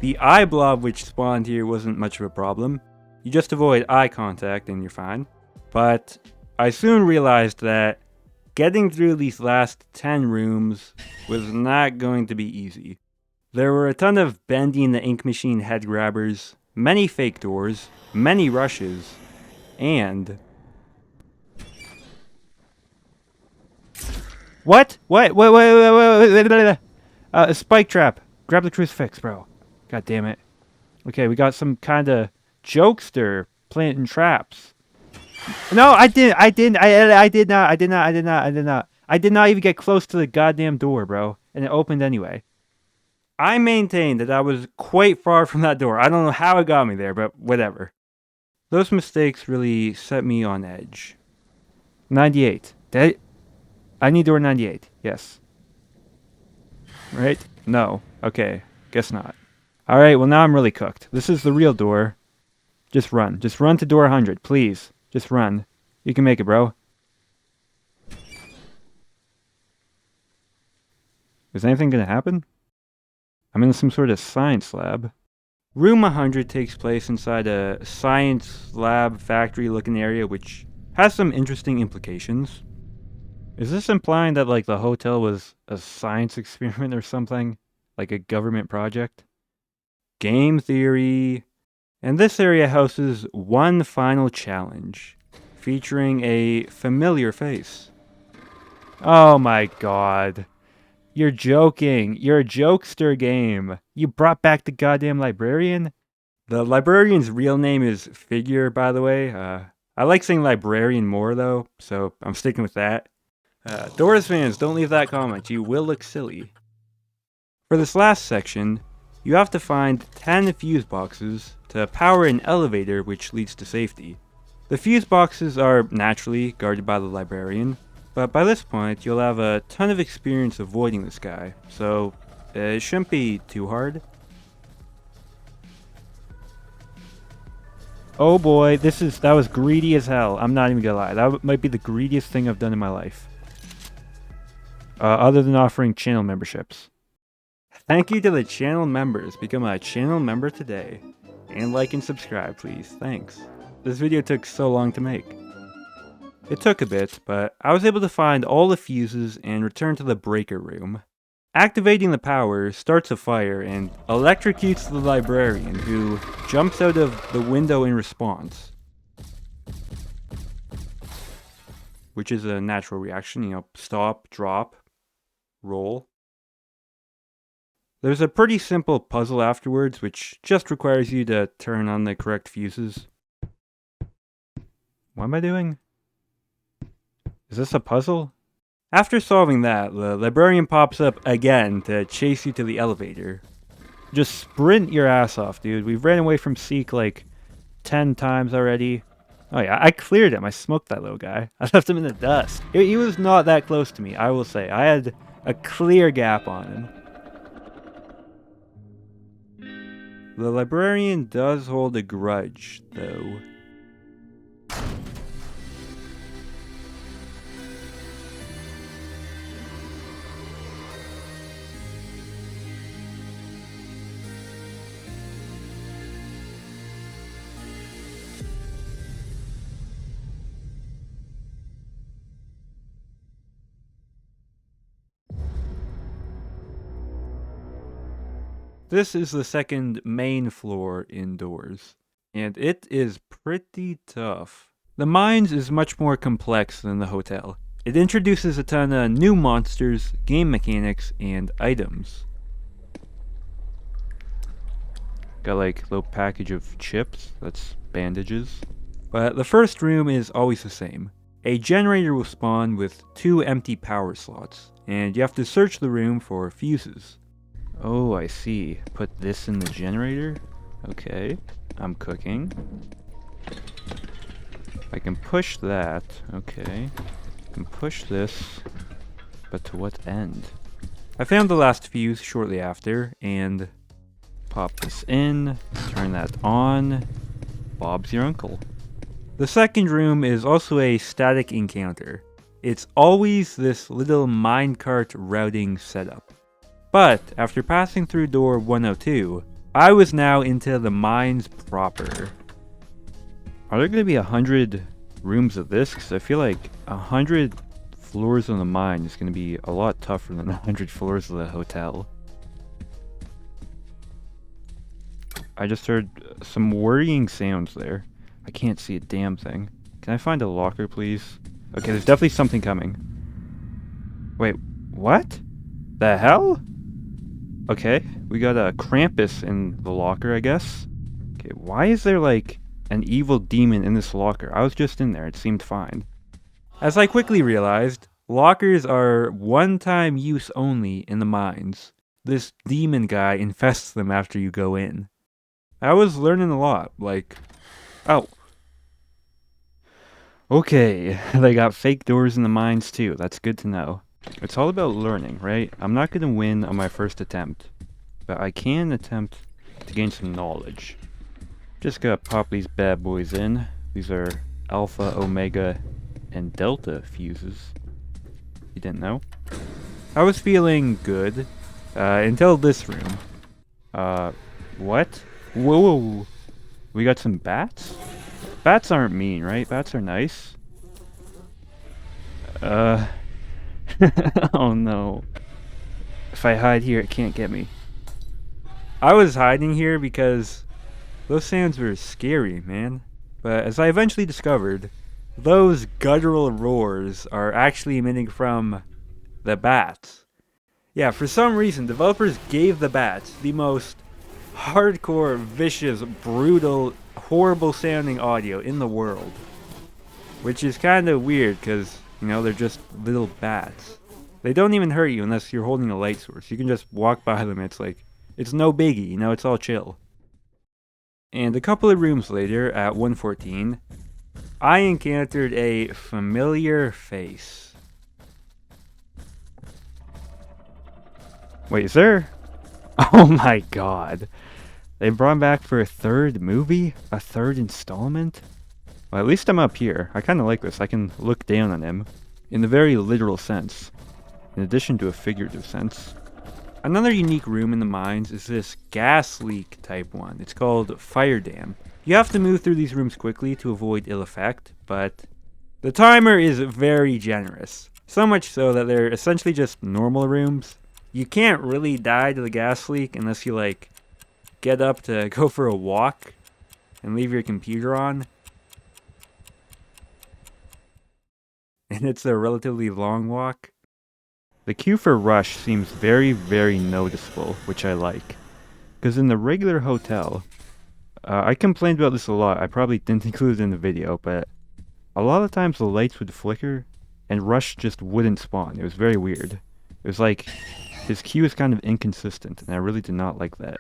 The eye blob which spawned here wasn't much of a problem. You just avoid eye contact and you're fine. But I soon realized that getting through these last 10 rooms was not going to be easy. There were a ton of Bendy and the Ink Machine head grabbers, many fake doors, many rushes, and... What? Wait. A spike trap. Grab the crucifix, bro. God damn it. Okay, we got some kind of jokester planting traps. No, I did not even get close to the goddamn door, bro. And it opened anyway. I maintain that I was quite far from that door. I don't know how it got me there, but whatever. Those mistakes really set me on edge. 98. I need door 98. Yes. Right? No. Okay. Guess not. Alright, well now I'm really cooked. This is the real door. Just run. Just run to door 100, please. Just run. You can make it, bro. Is anything gonna happen? I'm in some sort of science lab. Room 100 takes place inside a science lab factory looking area which has some interesting implications. Is this implying that like the hotel was a science experiment or something? Like a government project? Game theory. And this area houses one final challenge, featuring a familiar face. Oh my god. You're joking. You're a jokester game. You brought back the goddamn librarian? The librarian's real name is Figure, by the way. I like saying librarian more, though, so I'm sticking with that. Doris fans, don't leave that comment. You will look silly. For this last section, you have to find 10 fuse boxes to power an elevator which leads to safety. The fuse boxes are naturally guarded by the librarian, but by this point you'll have a ton of experience avoiding this guy, so it shouldn't be too hard. Oh boy, that was greedy as hell. I'm not even gonna lie, that might be the greediest thing I've done in my life. Other than offering channel memberships. Thank you to the channel members. Become a channel member today. And like and subscribe, please. Thanks. This video took so long to make. It took a bit, but I was able to find all the fuses and return to the breaker room. Activating the power starts a fire and electrocutes the librarian, who jumps out of the window in response. Which is a natural reaction, stop, drop, roll. There's a pretty simple puzzle afterwards, which just requires you to turn on the correct fuses. What am I doing? Is this a puzzle? After solving that, the librarian pops up again to chase you to the elevator. Just sprint your ass off, dude. We've ran away from Seek like 10 times already. Oh yeah, I cleared him. I smoked that little guy. I left him in the dust. He was not that close to me, I will say. I had a clear gap on him. The librarian does hold a grudge, though. This is the second main floor indoors, and it is pretty tough. The mines is much more complex than the hotel. It introduces a ton of new monsters, game mechanics, and items. Got like a little package of chips, that's bandages. But the first room is always the same. A generator will spawn with 2 empty power slots, and you have to search the room for fuses. Oh, I see. Put this in the generator? Okay, I'm cooking. I can push that, okay. I can push this, but to what end? I found the last fuse shortly after, and pop this in, turn that on. Bob's your uncle. The second room is also a static encounter. It's always this little minecart routing setup. But after passing through door 102, I was now into the mines proper. Are there going to be 100 rooms of this? Because I feel like 100 floors of the mine is going to be a lot tougher than 100 floors of the hotel. I just heard some worrying sounds there. I can't see a damn thing. Can I find a locker, please? Okay, there's definitely something coming. Wait, what? The hell? Okay, we got a Krampus in the locker, I guess. Okay, why is there like an evil demon in this locker? I was just in there, it seemed fine. As I quickly realized, lockers are one-time use only in the mines. This demon guy infests them after you go in. I was learning a lot, like... Oh. Okay, they got fake doors in the mines too, that's good to know. It's all about learning, right? I'm not going to win on my first attempt, but I can attempt to gain some knowledge. Just gotta pop these bad boys in. These are Alpha, Omega, and Delta fuses. You didn't know? I was feeling good, until this room. What? Whoa! We got some bats? Bats aren't mean, right? Bats are nice. Oh no. If I hide here, it can't get me. I was hiding here because those sounds were scary, man. But as I eventually discovered, those guttural roars are actually emitting from the bats. Yeah, for some reason, developers gave the bats the most hardcore, vicious, brutal, horrible sounding audio in the world. Which is kind of weird because, you know, they're just little bats. They don't even hurt you unless you're holding a light source. You can just walk by them. It's like, it's no biggie, you know, it's all chill. And a couple of rooms later, at 114, I encountered a familiar face. Wait, is there? Oh my god. They brought him back for a third movie? A third installment? Well, at least I'm up here. I kind of like this. I can look down on him. In the very literal sense. In addition to a figurative sense. Another unique room in the mines is this gas leak type one. It's called Fire Dam. You have to move through these rooms quickly to avoid ill effect, but the timer is very generous. So much so that they're essentially just normal rooms. You can't really die to the gas leak unless you like get up to go for a walk and leave your computer on. And it's a relatively long walk. The queue for Rush seems very, very noticeable, which I like. Because in the regular hotel, I complained about this a lot. I probably didn't include it in the video, but a lot of times the lights would flicker and Rush just wouldn't spawn. It was very weird. It was like his queue is kind of inconsistent, and I really did not like that.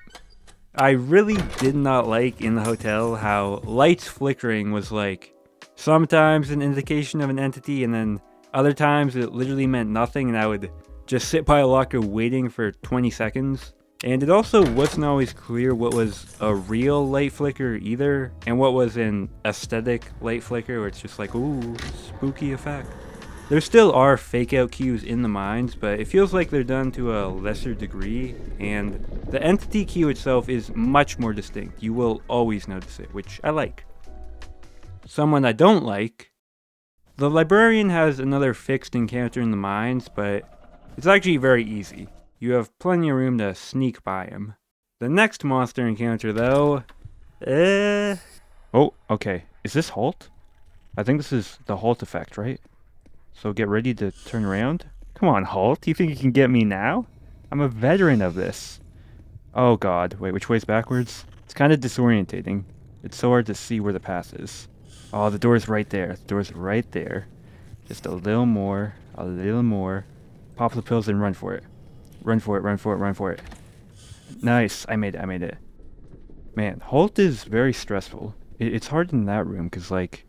I really did not like in the hotel how lights flickering was like sometimes an indication of an entity, and then other times it literally meant nothing, and I would just sit by a locker waiting for 20 seconds. And it also wasn't always clear what was a real light flicker either, and what was an aesthetic light flicker where it's just like, ooh, spooky effect. There still are fake out queues in the mines, but it feels like they're done to a lesser degree, and the entity queue itself is much more distinct. You will always notice it, which I like. Someone I don't like. The librarian has another fixed encounter in the mines, but it's actually very easy. You have plenty of room to sneak by him. The next monster encounter, though, Oh, okay. Is this halt? I think this is the halt effect, right? So get ready to turn around. Come on, halt. You think you can get me now? I'm a veteran of this. Oh god. Wait, which way's backwards? It's kind of disorientating. It's so hard to see where the path is. Oh, the door's right there. The door's right there. Just a little more. A little more. Pop the pills and run for it. Run for it, run for it, run for it. Nice. I made it, I made it. Man, halt is very stressful. It's hard in that room because, like,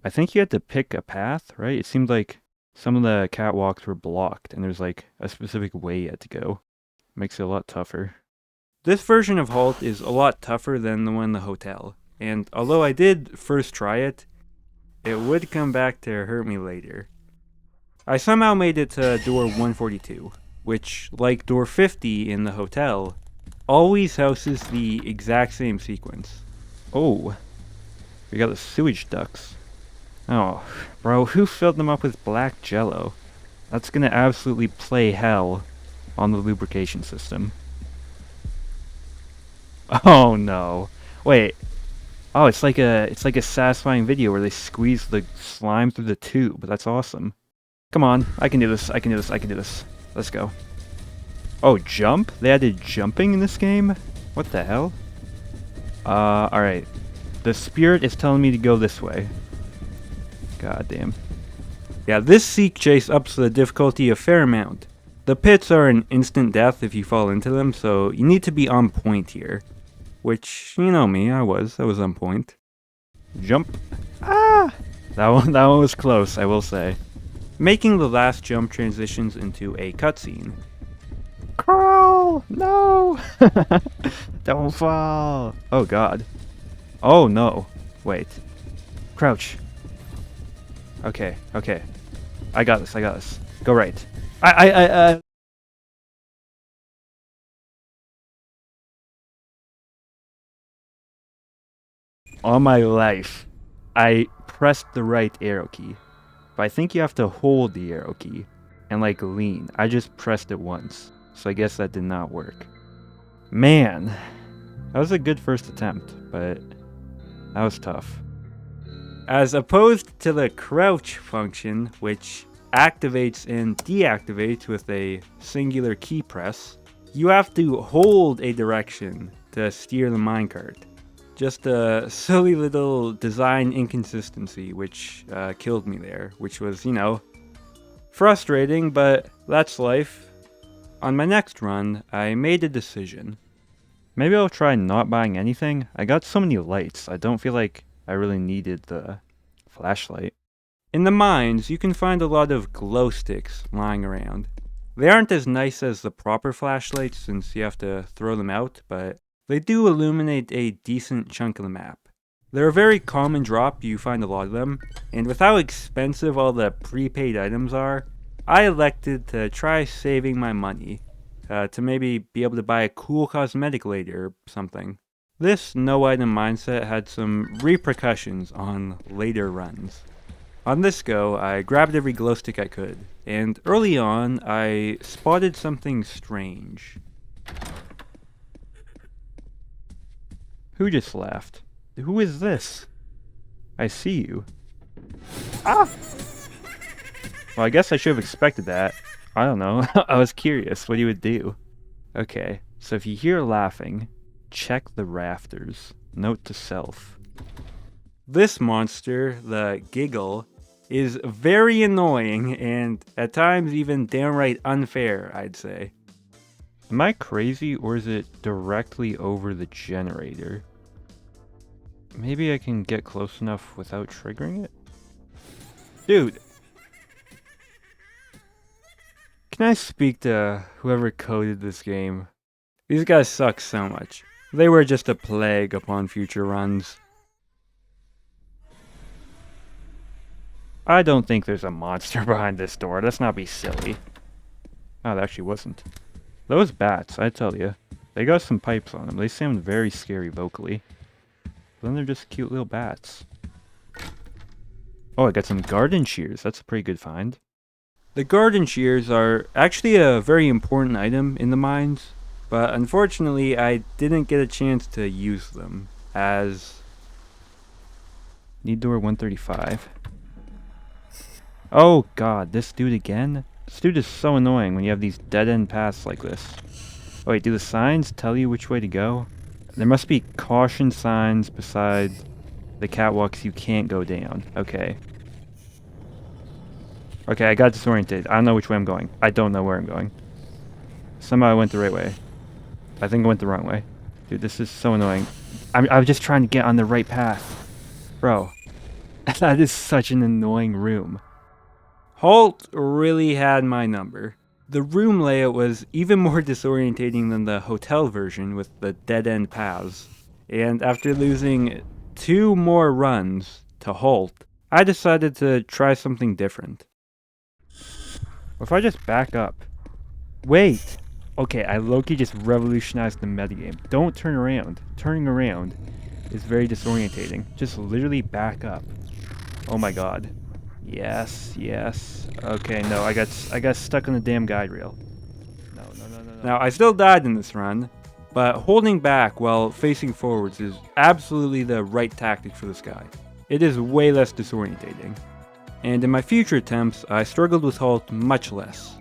I think you had to pick a path, right? It seemed like some of the catwalks were blocked and there's, like, a specific way you had to go. Makes it a lot tougher. This version of halt is a lot tougher than the one in the hotel. And although I did first try it, it would come back to hurt me later. I somehow made it to door 142, which, like door 50 in the hotel, always houses the exact same sequence. Oh, we got the sewage ducts. Oh, bro, who filled them up with black jello? That's gonna absolutely play hell on the lubrication system. Oh no. Wait. Oh, it's like a satisfying video where they squeeze the slime through the tube. That's awesome. Come on, I can do this, I can do this, I can do this. Let's go. Oh, jump? They added jumping in this game? What the hell? Alright. The spirit is telling me to go this way. God damn. Yeah, this seek chase ups the difficulty a fair amount. The pits are an instant death if you fall into them, so you need to be on point here. Which, you know me, I was on point. Jump. Ah! That one was close, I will say. Making the last jump transitions into a cutscene. Crawl! No! Don't fall! Oh god. Oh no. Wait. Crouch. Okay, okay. I got this, I got this. Go right. On my life, I pressed the right arrow key. But I think you have to hold the arrow key and like lean. I just pressed it once. So I guess that did not work. Man, that was a good first attempt, but that was tough. As opposed to the crouch function, which activates and deactivates with a singular key press, you have to hold a direction to steer the minecart. Just a silly little design inconsistency which killed me there, which was, you know, Frustrating, but that's life. On my next run, I made a decision. Maybe I'll try not buying anything. I got so many lights, I don't feel like I really needed the flashlight. In the mines, you can find a lot of glow sticks lying around. They aren't as nice as the proper flashlights since you have to throw them out, but they do illuminate a decent chunk of the map. They're a very common drop, you find a lot of them, and with how expensive all the prepaid items are, I elected to try saving my money, to maybe be able to buy a cool cosmetic later or something. This no item mindset had some repercussions on later runs. On this go, I grabbed every glow stick I could, and early on, I spotted something strange. Who just laughed? Who is this? I see you. Ah! Well, I guess I should have expected that. I don't know. I was curious what he would do. Okay, so if you hear laughing, check the rafters. Note to self. This monster, the Giggle, is very annoying and at times even downright unfair, I'd say. Am I crazy or is it directly over the generator? Maybe I can get close enough without triggering it? Dude! Can I speak to whoever coded this game? These guys suck so much. They were just a plague upon future runs. I don't think there's a monster behind this door. Let's not be silly. Oh, there actually wasn't. Those bats, I tell you, they got some pipes on them. They sound very scary vocally. But then they're just cute little bats. Oh, I got some garden shears. That's a pretty good find. The garden shears are actually a very important item in the mines, but unfortunately I didn't get a chance to use them, as... Need door 135. Oh god, this dude again? This dude is so annoying when you have these dead-end paths like this. Oh wait, do the signs tell you which way to go? There must be caution signs beside the catwalks you can't go down. Okay. Okay, I got disoriented. I don't know which way I'm going. I don't know where I'm going. Somehow I went the right way. I think I went the wrong way. Dude, this is so annoying. I was just trying to get on the right path. Bro, that is such an annoying room. Halt really had my number. The room layout was even more disorientating than the hotel version with the dead-end paths. And after losing 2 more runs to Halt, I decided to try something different. What if I just back up? Wait! Okay, I low-key just revolutionized the metagame. Don't turn around. Turning around is very disorientating. Just literally back up. Oh my god. Yes, yes. Okay, no, I got stuck on the damn guide rail. No. Now, I still died in this run, but holding back while facing forwards is absolutely the right tactic for this guy. It is way less disorientating. And in my future attempts, I struggled with Halt much less.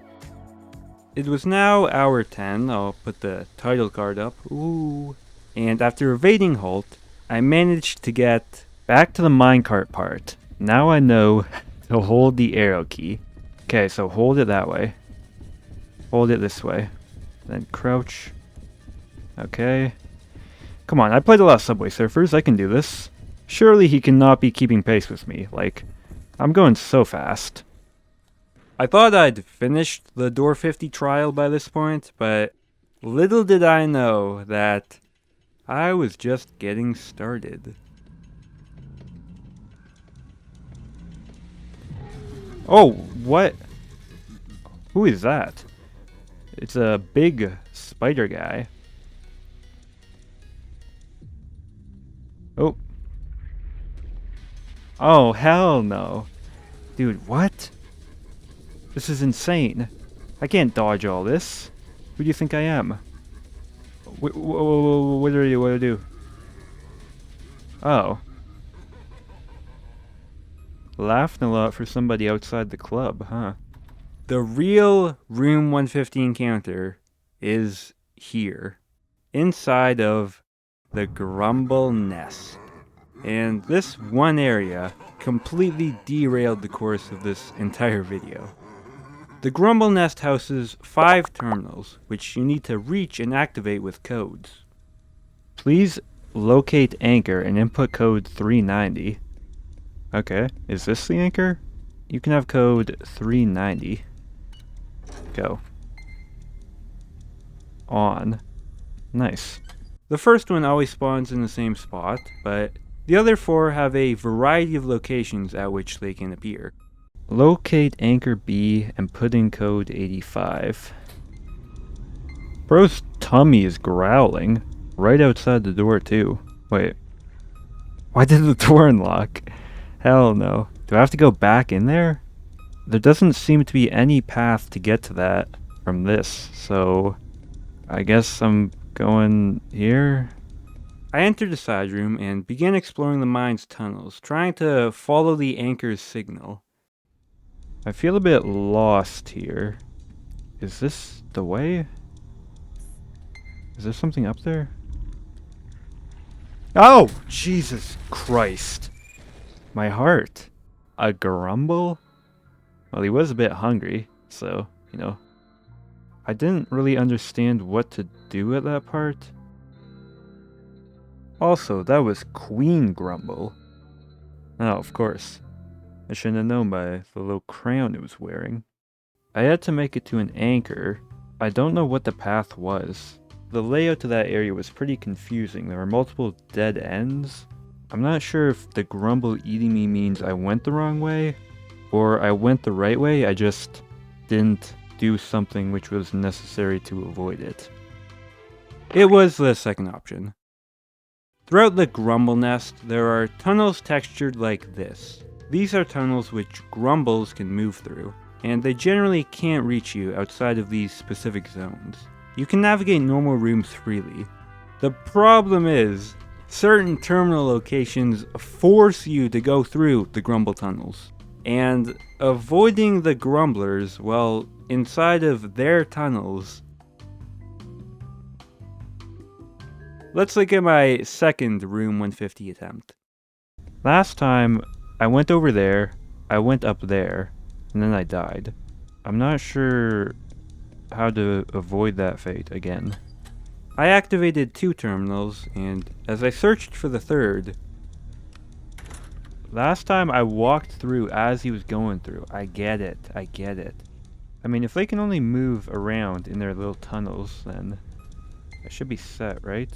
It was now hour 10, I'll put the title card up, ooh. And after evading Halt, I managed to get back to the minecart part. Now I know to hold the arrow key. Okay, so hold it that way. Hold it this way. Then crouch. Okay. Come on, I played a lot of Subway Surfers, I can do this. Surely he cannot be keeping pace with me, like... I'm going so fast. I thought I'd finished the Door 50 trial by this point, but little did I know that I was just getting started. Oh, what? Who is that? It's a big spider guy. Oh. Oh, hell no. Dude, what? This is insane. I can't dodge all this. Who do you think I am? What do I do? Oh. Laughing a lot for somebody outside the club, huh? The real Room 150 encounter is here. Inside of the Grumble Nest. And this one area completely derailed the course of this entire video. The Grumble Nest houses 5 terminals, which you need to reach and activate with codes. Please locate anchor and input code 390. Okay, is this the anchor? You can have code 390. Go. On. Nice. The first one always spawns in the same spot, but the other 4 have a variety of locations at which they can appear. Locate anchor B and put in code 85. Bro's tummy is growling. Right outside the door too. Wait. Why did the door unlock? Hell no. Do I have to go back in there? There doesn't seem to be any path to get to that from this, so I guess I'm going here. I entered the side room and began exploring the mine's tunnels, trying to follow the anchor's signal. I feel a bit lost here. Is this the way? Is there something up there? Oh! Jesus Christ. My heart. A grumble? Well, he was a bit hungry, so, you know. I didn't really understand what to do at that part. Also, that was Queen Grumble. Oh, of course. I shouldn't have known by the little crown it was wearing. I had to make it to an anchor. I don't know what the path was. The layout to that area was pretty confusing. There were multiple dead ends. I'm not sure if the grumble eating me means I went the wrong way, or I went the right way, I just didn't do something which was necessary to avoid it. It was the second option. Throughout the Grumble Nest, there are tunnels textured like this. These are tunnels which grumbles can move through, and they generally can't reach you outside of these specific zones. You can navigate normal rooms freely. The problem is, certain terminal locations force you to go through the grumble tunnels, and avoiding the grumblers while inside of their tunnels. Let's look at my second Room 150 attempt. Last time, I went over there, I went up there, and then I died. I'm not sure how to avoid that fate again. I activated 2 terminals, and as I searched for the third, last time I walked through as he was going through. I get it. I mean, if they can only move around in their little tunnels, then I should be set, right?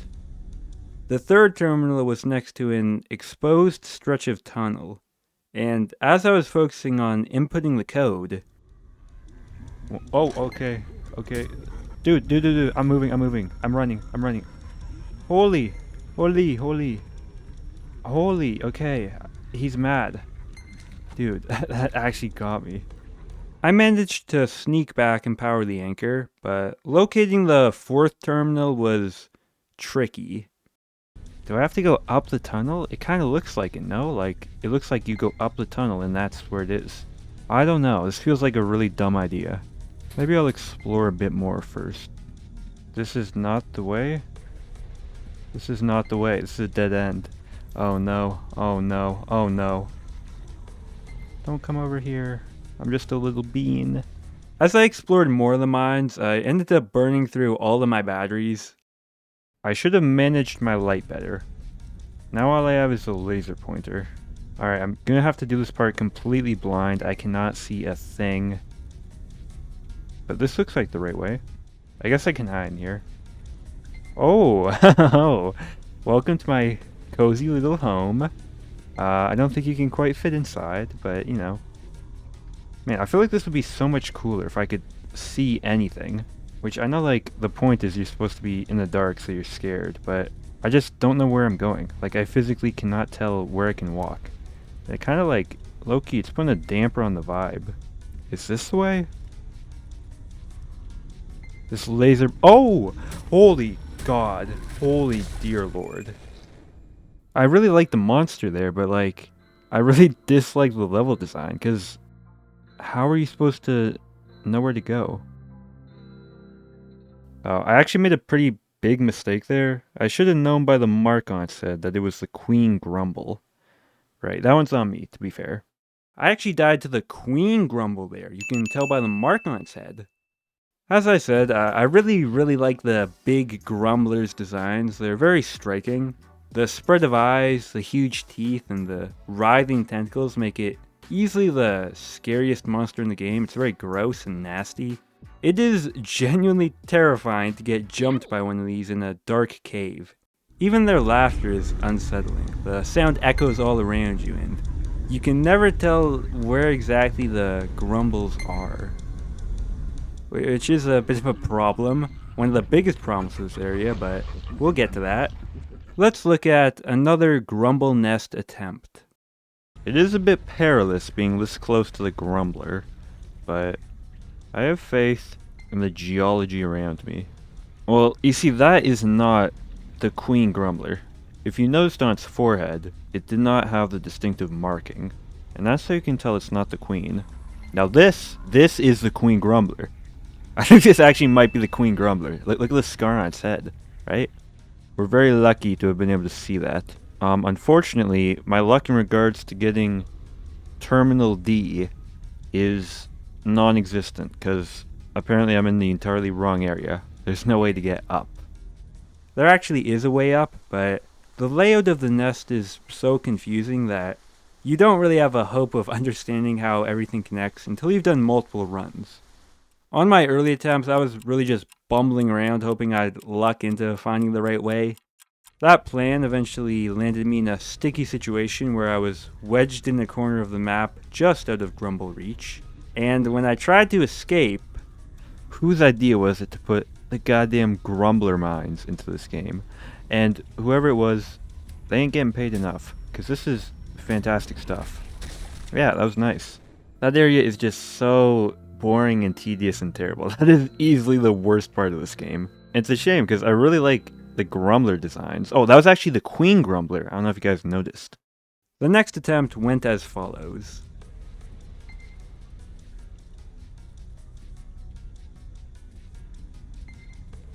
The third terminal was next to an exposed stretch of tunnel, and as I was focusing on inputting the code... Oh, okay. Dude, I'm moving. I'm running. Holy, okay. He's mad. Dude, that actually got me. I managed to sneak back and power the anchor, but locating the 4th terminal was tricky. Do I have to go up the tunnel? It kind of looks like it, no? Like, it looks like you go up the tunnel and that's where it is. I don't know, this feels like a really dumb idea. Maybe I'll explore a bit more first. This is not the way? This is not the way, this is a dead end. Oh no. Don't come over here. I'm just a little bean. As I explored more of the mines, I ended up burning through all of my batteries. I should have managed my light better. Now all I have is a laser pointer. Alright, I'm gonna have to do this part completely blind. I cannot see a thing. But this looks like the right way. I guess I can hide in here. Oh, welcome to my cozy little home. I don't think you can quite fit inside, but you know. Man, I feel like this would be so much cooler if I could see anything. Which I know, like, the point is you're supposed to be in the dark so you're scared, but I just don't know where I'm going. Like, I physically cannot tell where I can walk. It kind of like, low-key, it's putting a damper on the vibe. Is this the way? This laser... Oh! Holy God. Holy dear Lord. I really like the monster there, but, like, I really dislike the level design, because how are you supposed to know where to go? I actually made a pretty big mistake there. I should have known by the mark on it said that it was the Queen Grumble. Right, that one's on me, to be fair. I actually died to the Queen Grumble there. You can tell by the mark on its head. As I said, I really like the big Grumbler's designs. They're very striking. The spread of eyes, the huge teeth, and the writhing tentacles make it easily the scariest monster in the game. It's very gross and nasty. It is genuinely terrifying to get jumped by one of these in a dark cave. Even their laughter is unsettling. The sound echoes all around you, and you can never tell where exactly the Grumbles are. Which is a bit of a problem. One of the biggest problems in this area, but we'll get to that. Let's look at another Grumble Nest attempt. It is a bit perilous being this close to the Grumbler, but I have faith in the geology around me. Well, you see, that is not the Queen Grumbler. If you noticed on its forehead, it did not have the distinctive marking, and that's how you can tell it's not the Queen. Now this is the Queen Grumbler. I think this actually might be the Queen Grumbler. Look at the scar on its head, right? We're very lucky to have been able to see that. Unfortunately, my luck in regards to getting Terminal D is non-existent, because apparently I'm in the entirely wrong area. There's no way to get up. There actually is a way up, but the layout of the nest is so confusing that you don't really have a hope of understanding how everything connects until you've done multiple runs. On my early attempts, I was really just bumbling around hoping I'd luck into finding the right way. That plan eventually landed me in a sticky situation where I was wedged in the corner of the map just out of Grumble reach. And when I tried to escape, whose idea was it to put the goddamn Grumbler mines into this game? And whoever it was, they ain't getting paid enough, because this is fantastic stuff. Yeah, that was nice. That area is just so boring and tedious and terrible. That is easily the worst part of this game. And it's a shame, because I really like the Grumbler designs. Oh, that was actually the Queen Grumbler. I don't know if you guys noticed. The next attempt went as follows.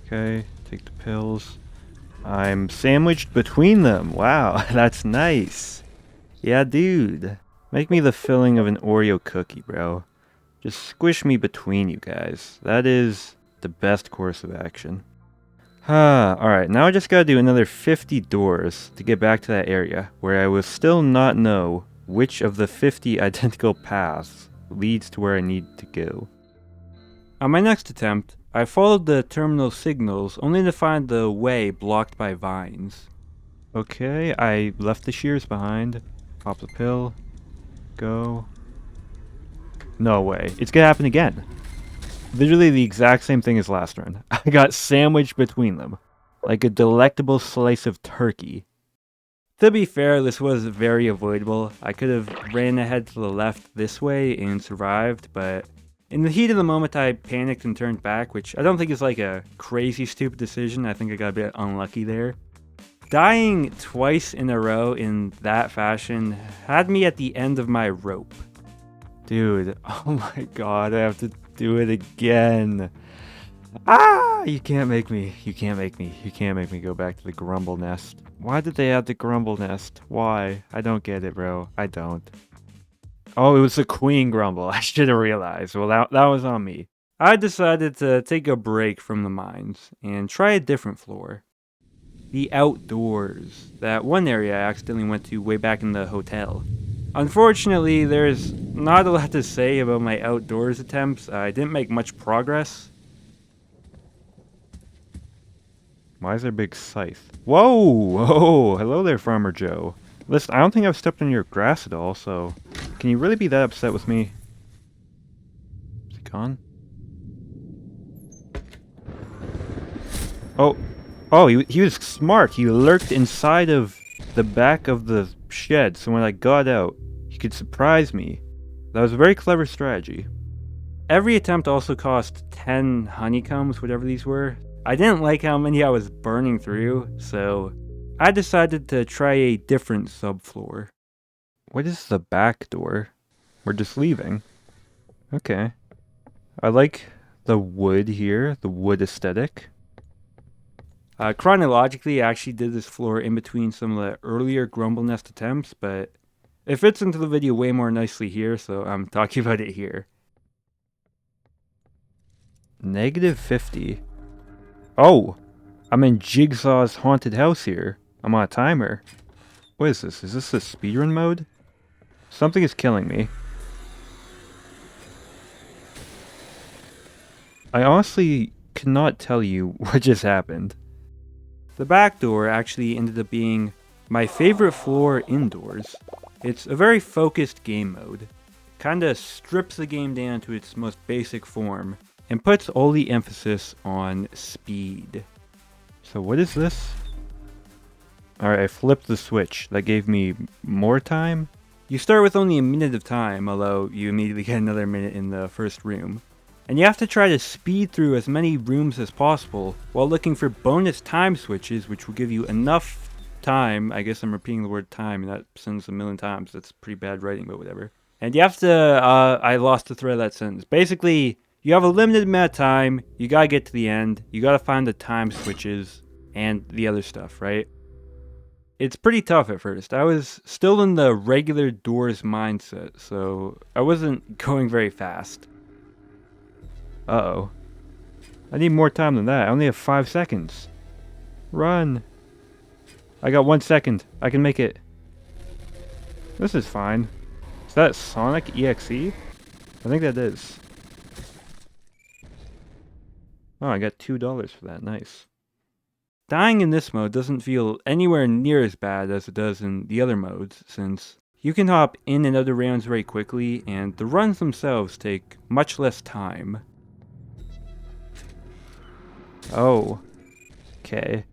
Okay, take the pills. I'm sandwiched between them. Wow, that's nice. Yeah, dude. Make me the filling of an Oreo cookie, bro. Just squish me between you guys. That is the best course of action. Alright, now I just gotta do another 50 doors to get back to that area, where I will still not know which of the 50 identical paths leads to where I need to go. On my next attempt, I followed the terminal signals only to find the way blocked by vines. Okay, I left the shears behind. Pop the pill. Go. No way. It's gonna happen again. Literally the exact same thing as last run. I got sandwiched between them. Like a delectable slice of turkey. To be fair, this was very avoidable. I could have ran ahead to the left this way and survived, but in the heat of the moment I panicked and turned back, which I don't think is like a crazy stupid decision. I think I got a bit unlucky there. Dying twice in a row in that fashion had me at the end of my rope. Dude, oh my god, I have to do it again. You can't make me go back to the Grumble Nest. Why did they add the Grumble Nest? Why? I don't get it, bro. I don't. Oh, it was the Queen Grumble. I should have realized. Well, that was on me. I decided to take a break from the mines and try a different floor. The outdoors. That one area I accidentally went to way back in the hotel. Unfortunately, there's not a lot to say about my outdoors attempts. I didn't make much progress. Why is there a big scythe? Whoa! Whoa! Hello there, Farmer Joe. Listen, I don't think I've stepped on your grass at all, so can you really be that upset with me? Is he gone? Oh, he was smart. He lurked inside of the back of the shed, so when I got out, he could surprise me. That was a very clever strategy. Every attempt also cost 10 honeycombs, whatever these were. I didn't like how many I was burning through, so I decided to try a different subfloor. What is the back door? We're just leaving. Okay. I like the wood here, the wood aesthetic. Chronologically, I actually did this floor in between some of the earlier Grumble Nest attempts, but It fits into the video way more nicely here, so I'm talking about it here. -50. Oh! I'm in Jigsaw's haunted house here. I'm on a timer. What is this? Is this the speedrun mode? Something is killing me. I honestly cannot tell you what just happened. The Backdoor actually ended up being my favorite floor indoors. It's a very focused game mode. Kinda strips the game down to its most basic form and puts all the emphasis on speed. So what is this? Alright, I flipped the switch. That gave me more time? You start with only a minute of time, although you immediately get another minute in the first room. And you have to try to speed through as many rooms as possible while looking for bonus time switches, which will give you enough time. I guess I'm repeating the word time in that sentence a million times. That's pretty bad writing, but whatever. And you have to, I lost the thread of that sentence. Basically, you have a limited amount of time, you gotta get to the end, you gotta find the time switches, and the other stuff, right? It's pretty tough at first. I was still in the regular doors mindset, so I wasn't going very fast. Uh-oh. I need more time than that. I only have 5 seconds. Run! I got 1 second. I can make it. This is fine. Is that Sonic EXE? I think that is. Oh, I got $2 for that. Nice. Dying in this mode doesn't feel anywhere near as bad as it does in the other modes, since you can hop in and out of rounds very quickly, and the runs themselves take much less time. Oh. Okay.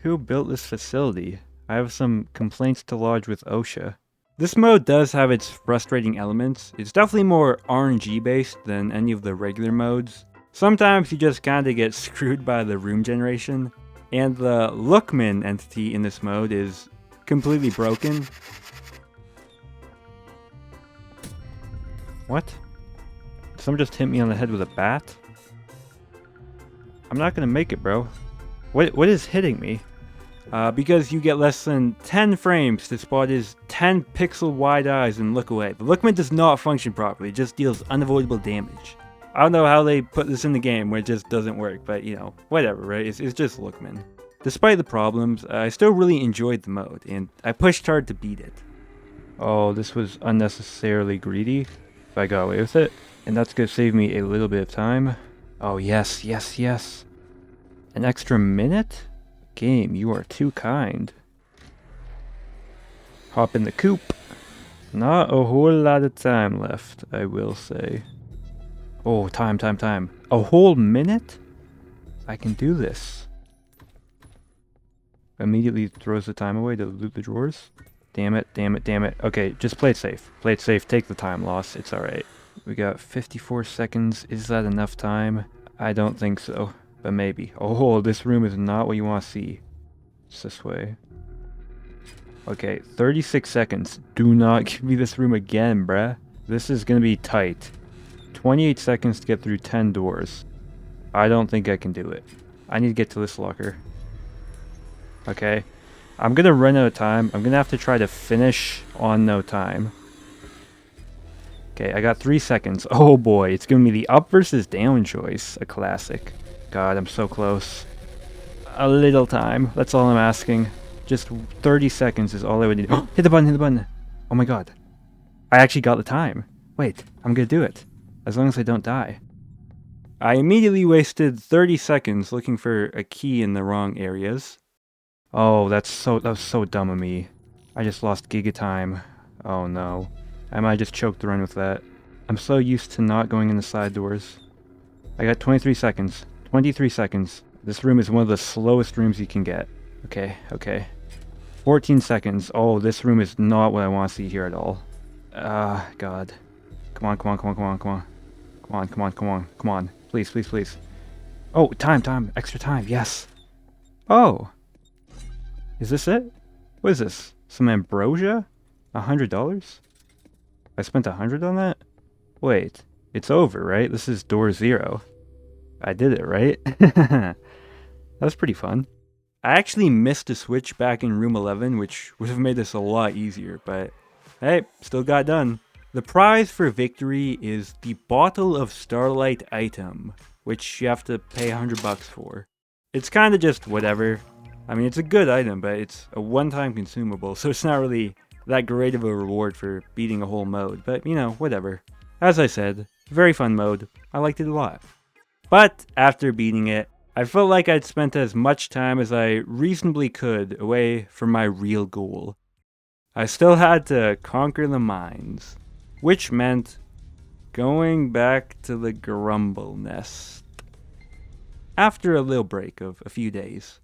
Who built this facility? I have some complaints to lodge with OSHA. This mode does have its frustrating elements. It's definitely more RNG based than any of the regular modes. Sometimes you just kinda get screwed by the room generation, and the Lookman entity in this mode is completely broken. What? Did someone just hit me on the head with a bat? I'm not gonna make it, bro. What is hitting me? Because you get less than 10 frames to spot his 10 pixel wide eyes and look away. The Lookman does not function properly, it just deals unavoidable damage. I don't know how they put this in the game where it just doesn't work, but you know, whatever, right? It's just Lookman. Despite the problems, I still really enjoyed the mode, and I pushed hard to beat it. Oh, this was unnecessarily greedy, if I got away with it. And that's gonna save me a little bit of time. Oh yes, yes, yes. An extra minute? Game, you are too kind. Hop in the coop. Not a whole lot of time left, I will say. Oh, time. A whole minute? I can do this. Immediately throws the time away to loot the drawers. Damn it. Okay, just play it safe. Play it safe, take the time loss, it's alright. We got 54 seconds. Is that enough time? I don't think so, but maybe. Oh, this room is not what you want to see. It's this way. Okay, 36 seconds. Do not give me this room again, bruh. This is gonna be tight. 28 seconds to get through 10 doors. I don't think I can do it. I need to get to this locker. Okay. I'm gonna run out of time. I'm gonna have to try to finish on no time. Okay, I got 3 seconds. Oh boy, it's giving me the up versus down choice. A classic. God, I'm so close. A little time. That's all I'm asking. Just 30 seconds is all I would need. Hit the button. Oh my god. I actually got the time. Wait, I'm gonna do it. As long as I don't die. I immediately wasted 30 seconds looking for a key in the wrong areas. Oh, that was so dumb of me. I just lost giga time. Oh no. I might just choke the run with that. I'm so used to not going in the side doors. I got 23 seconds. 23 seconds. This room is one of the slowest rooms you can get. Okay. 14 seconds. Oh, this room is not what I want to see here at all. God. Come on. Please. Oh, time. Extra time. Yes. Oh. Is this it? What is this? Some ambrosia? $100? I spent $100 on that? Wait. It's over, right? This is door 0. I did it, right? That was pretty fun. I actually missed a switch back in room 11, which would have made this a lot easier, but hey, still got done. The prize for victory is the Bottle of Starlight item, which you have to pay $100 for. It's kinda just whatever. I mean, it's a good item, but it's a one-time consumable, so it's not really that great of a reward for beating a whole mode, but you know, whatever. As I said, very fun mode. I liked it a lot. But after beating it, I felt like I'd spent as much time as I reasonably could away from my real goal. I still had to conquer the mines, which meant going back to the Grumble Nest. After a little break of a few days.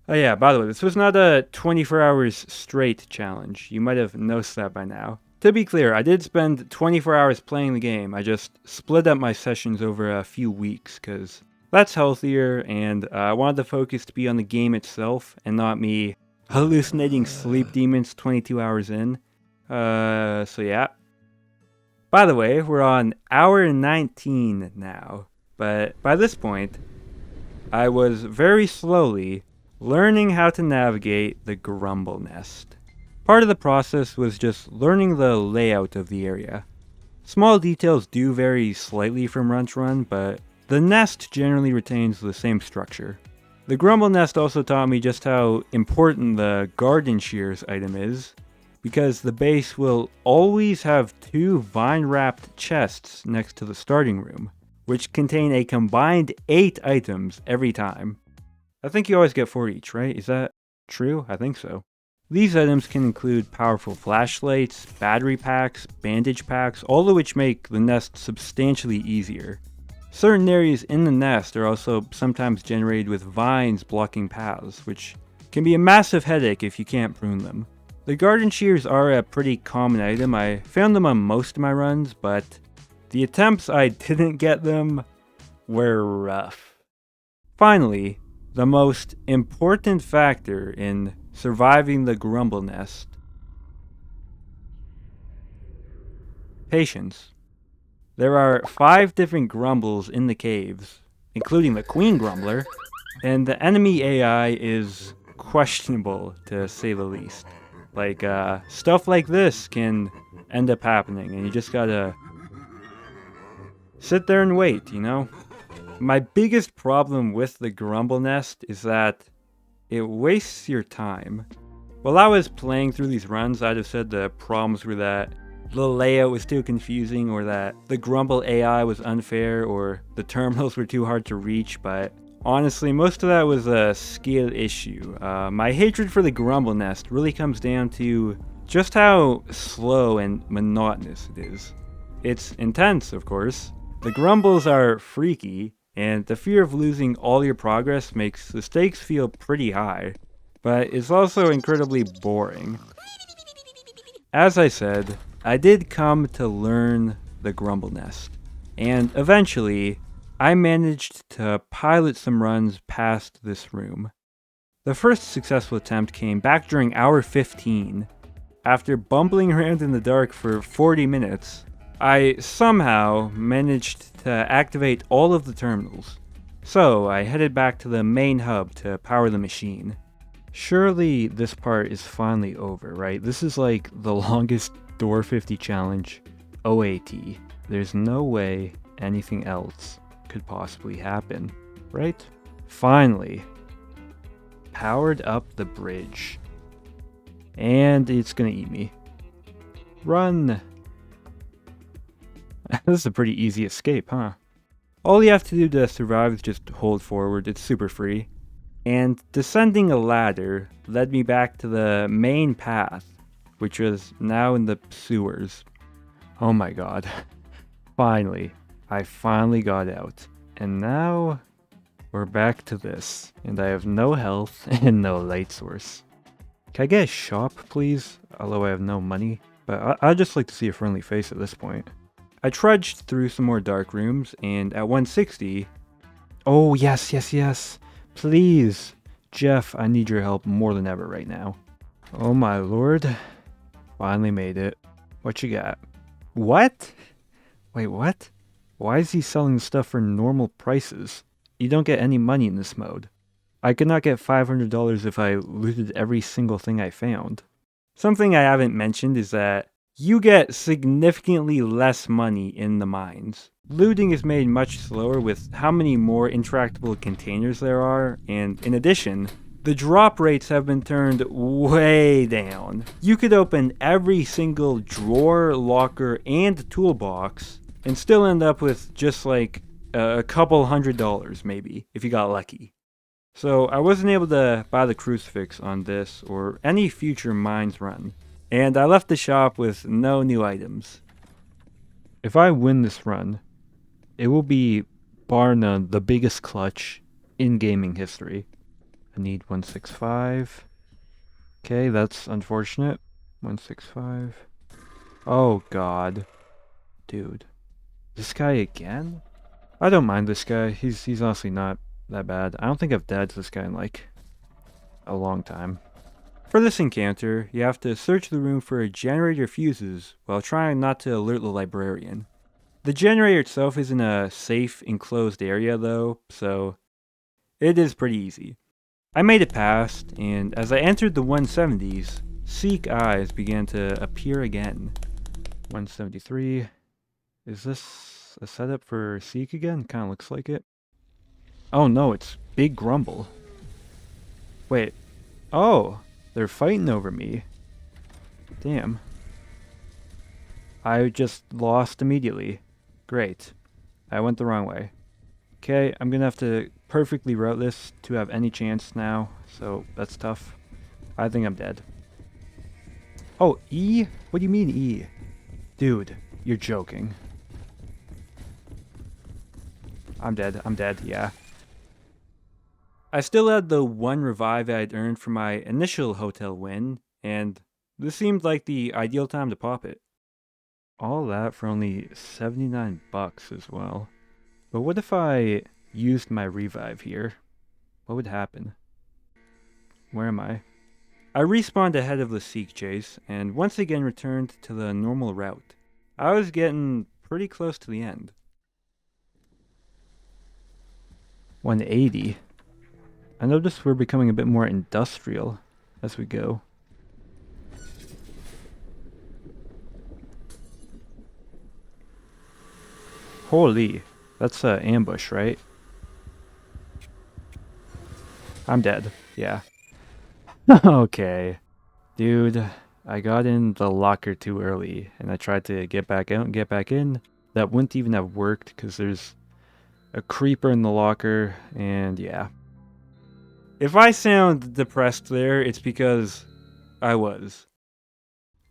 Oh yeah, by the way, this was not a 24 hours straight challenge. You might have noticed that by now. To be clear, I did spend 24 hours playing the game. I just split up my sessions over a few weeks, because that's healthier, and I wanted the focus to be on the game itself, and not me hallucinating sleep demons 22 hours in. So yeah. By the way, we're on hour 19 now, but by this point, I was very slowly learning how to navigate the Grumble Nest. Part of the process was just learning the layout of the area. Small details do vary slightly from run to run, but the nest generally retains the same structure. The Grumble Nest also taught me just how important the garden shears item is, because the base will always have 2 vine-wrapped chests next to the starting room, which contain a combined 8 items every time. I think you always get 4 each, right? Is that true? I think so. These items can include powerful flashlights, battery packs, bandage packs, all of which make the nest substantially easier. Certain areas in the nest are also sometimes generated with vines blocking paths, which can be a massive headache if you can't prune them. The garden shears are a pretty common item. I found them on most of my runs, but the attempts I didn't get them were rough. Finally, the most important factor in surviving the Grumble Nest. Patience. There are 5 different grumbles in the caves, including the Queen Grumbler, and the enemy AI is questionable, to say the least. Like, stuff like this can end up happening, and you just gotta sit there and wait, you know? My biggest problem with the Grumble Nest is that it wastes your time. While I was playing through these runs, I'd have said the problems were that the layout was too confusing, or that the Grumble AI was unfair, or the terminals were too hard to reach, but honestly, most of that was a skill issue. My hatred for the Grumble Nest really comes down to just how slow and monotonous it is. It's intense, of course. The grumbles are freaky, and the fear of losing all your progress makes the stakes feel pretty high, but it's also incredibly boring. As I said, I did come to learn the Grumble Nest, and eventually, I managed to pilot some runs past this room. The first successful attempt came back during hour 15. After bumbling around in the dark for 40 minutes, I somehow managed to activate all of the terminals. So I headed back to the main hub to power the machine. Surely this part is finally over, right? This is like the longest Door 50 challenge OAT. There's no way anything else could possibly happen, right? Finally, powered up the bridge. And it's gonna eat me. Run! This is a pretty easy escape, huh? All you have to do to survive is just hold forward, it's super free. And descending a ladder led me back to the main path, which was now in the sewers. Oh my god. Finally. I finally got out. And now, we're back to this. And I have no health and no light source. Can I get a shop, please? Although I have no money. But I'd just like to see a friendly face at this point. I trudged through some more dark rooms, and at 160... Oh, yes, yes, yes. Please. Jeff, I need your help more than ever right now. Oh my lord. Finally made it. What you got? What? Wait, what? Why is he selling stuff for normal prices? You don't get any money in this mode. I could not get $500 if I looted every single thing I found. Something I haven't mentioned is that you get significantly less money in the mines. Looting is made much slower with how many more interactable containers there are, and in addition, the drop rates have been turned way down. You could open every single drawer, locker, and toolbox and still end up with just like a couple $100 maybe, if you got lucky. So I wasn't able to buy the crucifix on this or any future mines run, and I left the shop with no new items. If I win this run, it will be, bar none, the biggest clutch in gaming history. I need 165. Okay, that's unfortunate. 165. Oh god. Dude. This guy again? I don't mind this guy. He's honestly not that bad. I don't think I've died to this guy in like a long time. For this encounter, you have to search the room for generator fuses while trying not to alert the librarian. The generator itself is in a safe, enclosed area though, so it is pretty easy. I made it past, and as I entered the 170s, Seek eyes began to appear again. 173. Is this a setup for Seek again? Kinda looks like it. Oh no, it's Big Grumble. Wait. Oh, they're fighting over me. Damn. I just lost immediately. Great. I went the wrong way. Okay, I'm gonna have to perfectly route this to have any chance now, so that's tough. I think I'm dead. Oh, E? What do you mean E? Dude, you're joking. I'm dead, yeah. I still had the one revive I'd earned from my initial hotel win, and this seemed like the ideal time to pop it. All that for only 79 bucks as well. But what if I used my revive here? What would happen? Where am I? I respawned ahead of the Seek chase, and once again returned to the normal route. I was getting pretty close to the end. 180. I noticed we're becoming a bit more industrial as we go. Holy, that's an ambush, right? I'm dead, yeah. Okay. Dude, I got in the locker too early, and I tried to get back out and get back in. That wouldn't even have worked, because there's a creeper in the locker, and yeah. If I sound depressed there, it's because I was.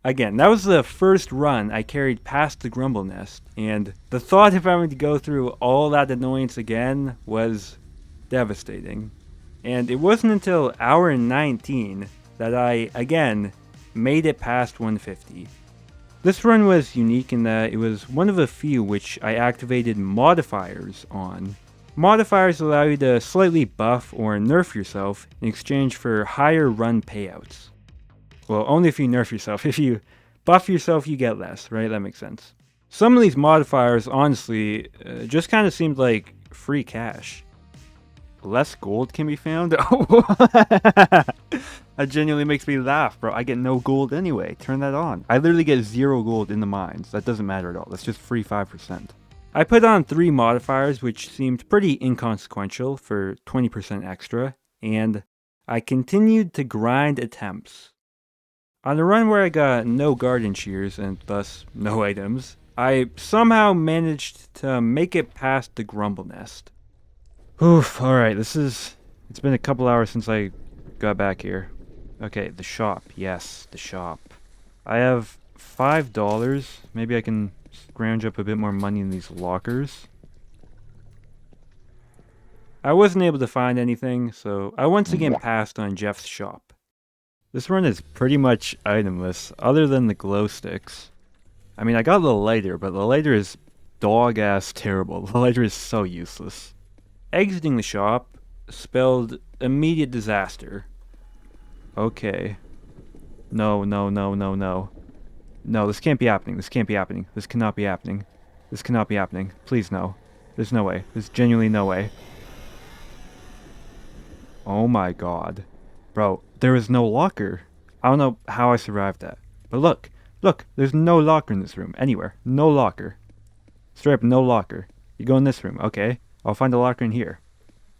Again, that was the first run I carried past the Grumble Nest, and the thought of having to go through all that annoyance again was devastating. And it wasn't until hour 19 that I, again, made it past 150. This run was unique in that it was one of a few which I activated modifiers on. Modifiers allow you to slightly buff or nerf yourself in exchange for higher run payouts. Well, only if you nerf yourself. If you buff yourself, you get less, right? That makes sense. Some of these modifiers, honestly, just kind of seemed like free cash. Less gold can be found? That genuinely makes me laugh, bro. I get no gold anyway. Turn that on. I literally get 0 gold in the mines. That doesn't matter at all. That's just free 5%. I put on 3 modifiers, which seemed pretty inconsequential for 20% extra, and I continued to grind attempts. On a run where I got no garden shears and thus no items, I somehow managed to make it past the Grumble Nest. Oof, alright, it's been a couple hours since I got back here. Okay, the shop, yes, the shop. I have $5, maybe I can scrounge up a bit more money in these lockers. I wasn't able to find anything, so I once again passed on Jeff's shop. This run is pretty much itemless, other than the glow sticks. I mean, I got the lighter, but the lighter is dog-ass terrible. The lighter is so useless. Exiting the shop spelled immediate disaster. Okay. No. No, this can't be happening. This can't be happening. This cannot be happening. This cannot be happening. Please, no. There's no way. There's genuinely no way. Oh my god. Bro, there is no locker. I don't know how I survived that. But look, look, there's no locker in this room. Anywhere. No locker. Straight up, no locker. You go in this room. Okay, I'll find a locker in here.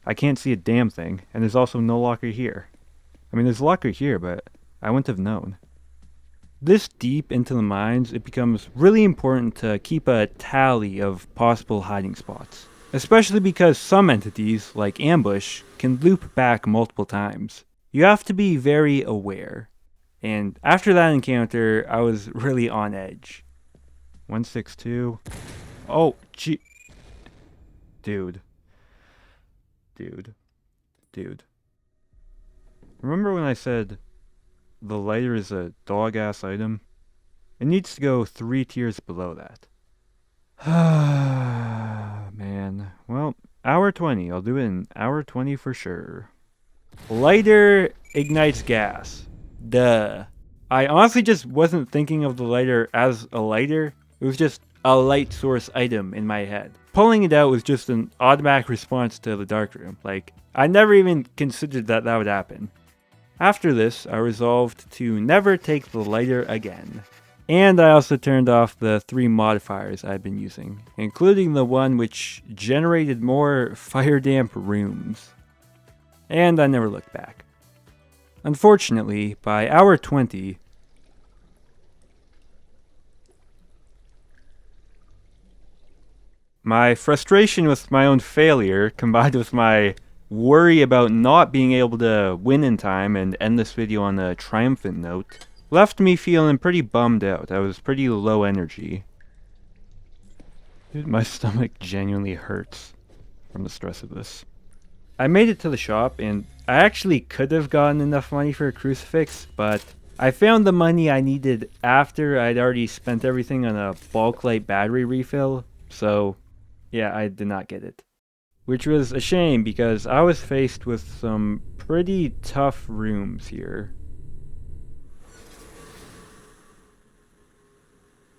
I can't see a damn thing, and there's also no locker here. I mean, there's a locker here, but I wouldn't have known. This deep into the mines, it becomes really important to keep a tally of possible hiding spots. Especially because some entities, like ambush, can loop back multiple times. You have to be very aware. And after that encounter, I was really on edge. 162. Oh, gee. Dude. Remember when I said the lighter is a dog-ass item? It needs to go 3 tiers below that. Man. Well, hour 20. I'll do it in hour 20 for sure. Lighter ignites gas. Duh. I honestly just wasn't thinking of the lighter as a lighter. It was just a light source item in my head. Pulling it out was just an automatic response to the darkroom. Like, I never even considered that would happen. After this, I resolved to never take the lighter again. And I also turned off the 3 modifiers I'd been using, including the one which generated more fire damp rooms. And I never looked back. Unfortunately, by hour 20, my frustration with my own failure, combined with my worry about not being able to win in time and end this video on a triumphant note, left me feeling pretty bummed out. I was pretty low energy. Dude, my stomach genuinely hurts from the stress of this. I made it to the shop, and I actually could have gotten enough money for a crucifix, but I found the money I needed after I'd already spent everything on a bulk light battery refill, so yeah, I did not get it. Which was a shame because I was faced with some pretty tough rooms here.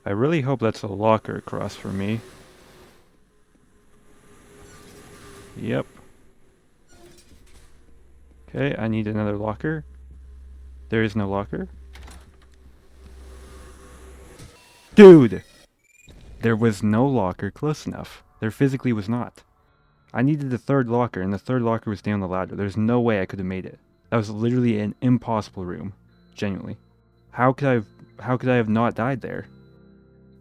I really hope that's a locker across from me. Yep. Okay, I need another locker. There is no locker. Dude! There was no locker close enough. There physically was not. I needed the 3rd locker, and the 3rd locker was down the ladder. There's no way I could have made it. That was literally an impossible room. Genuinely. How could I have not died there?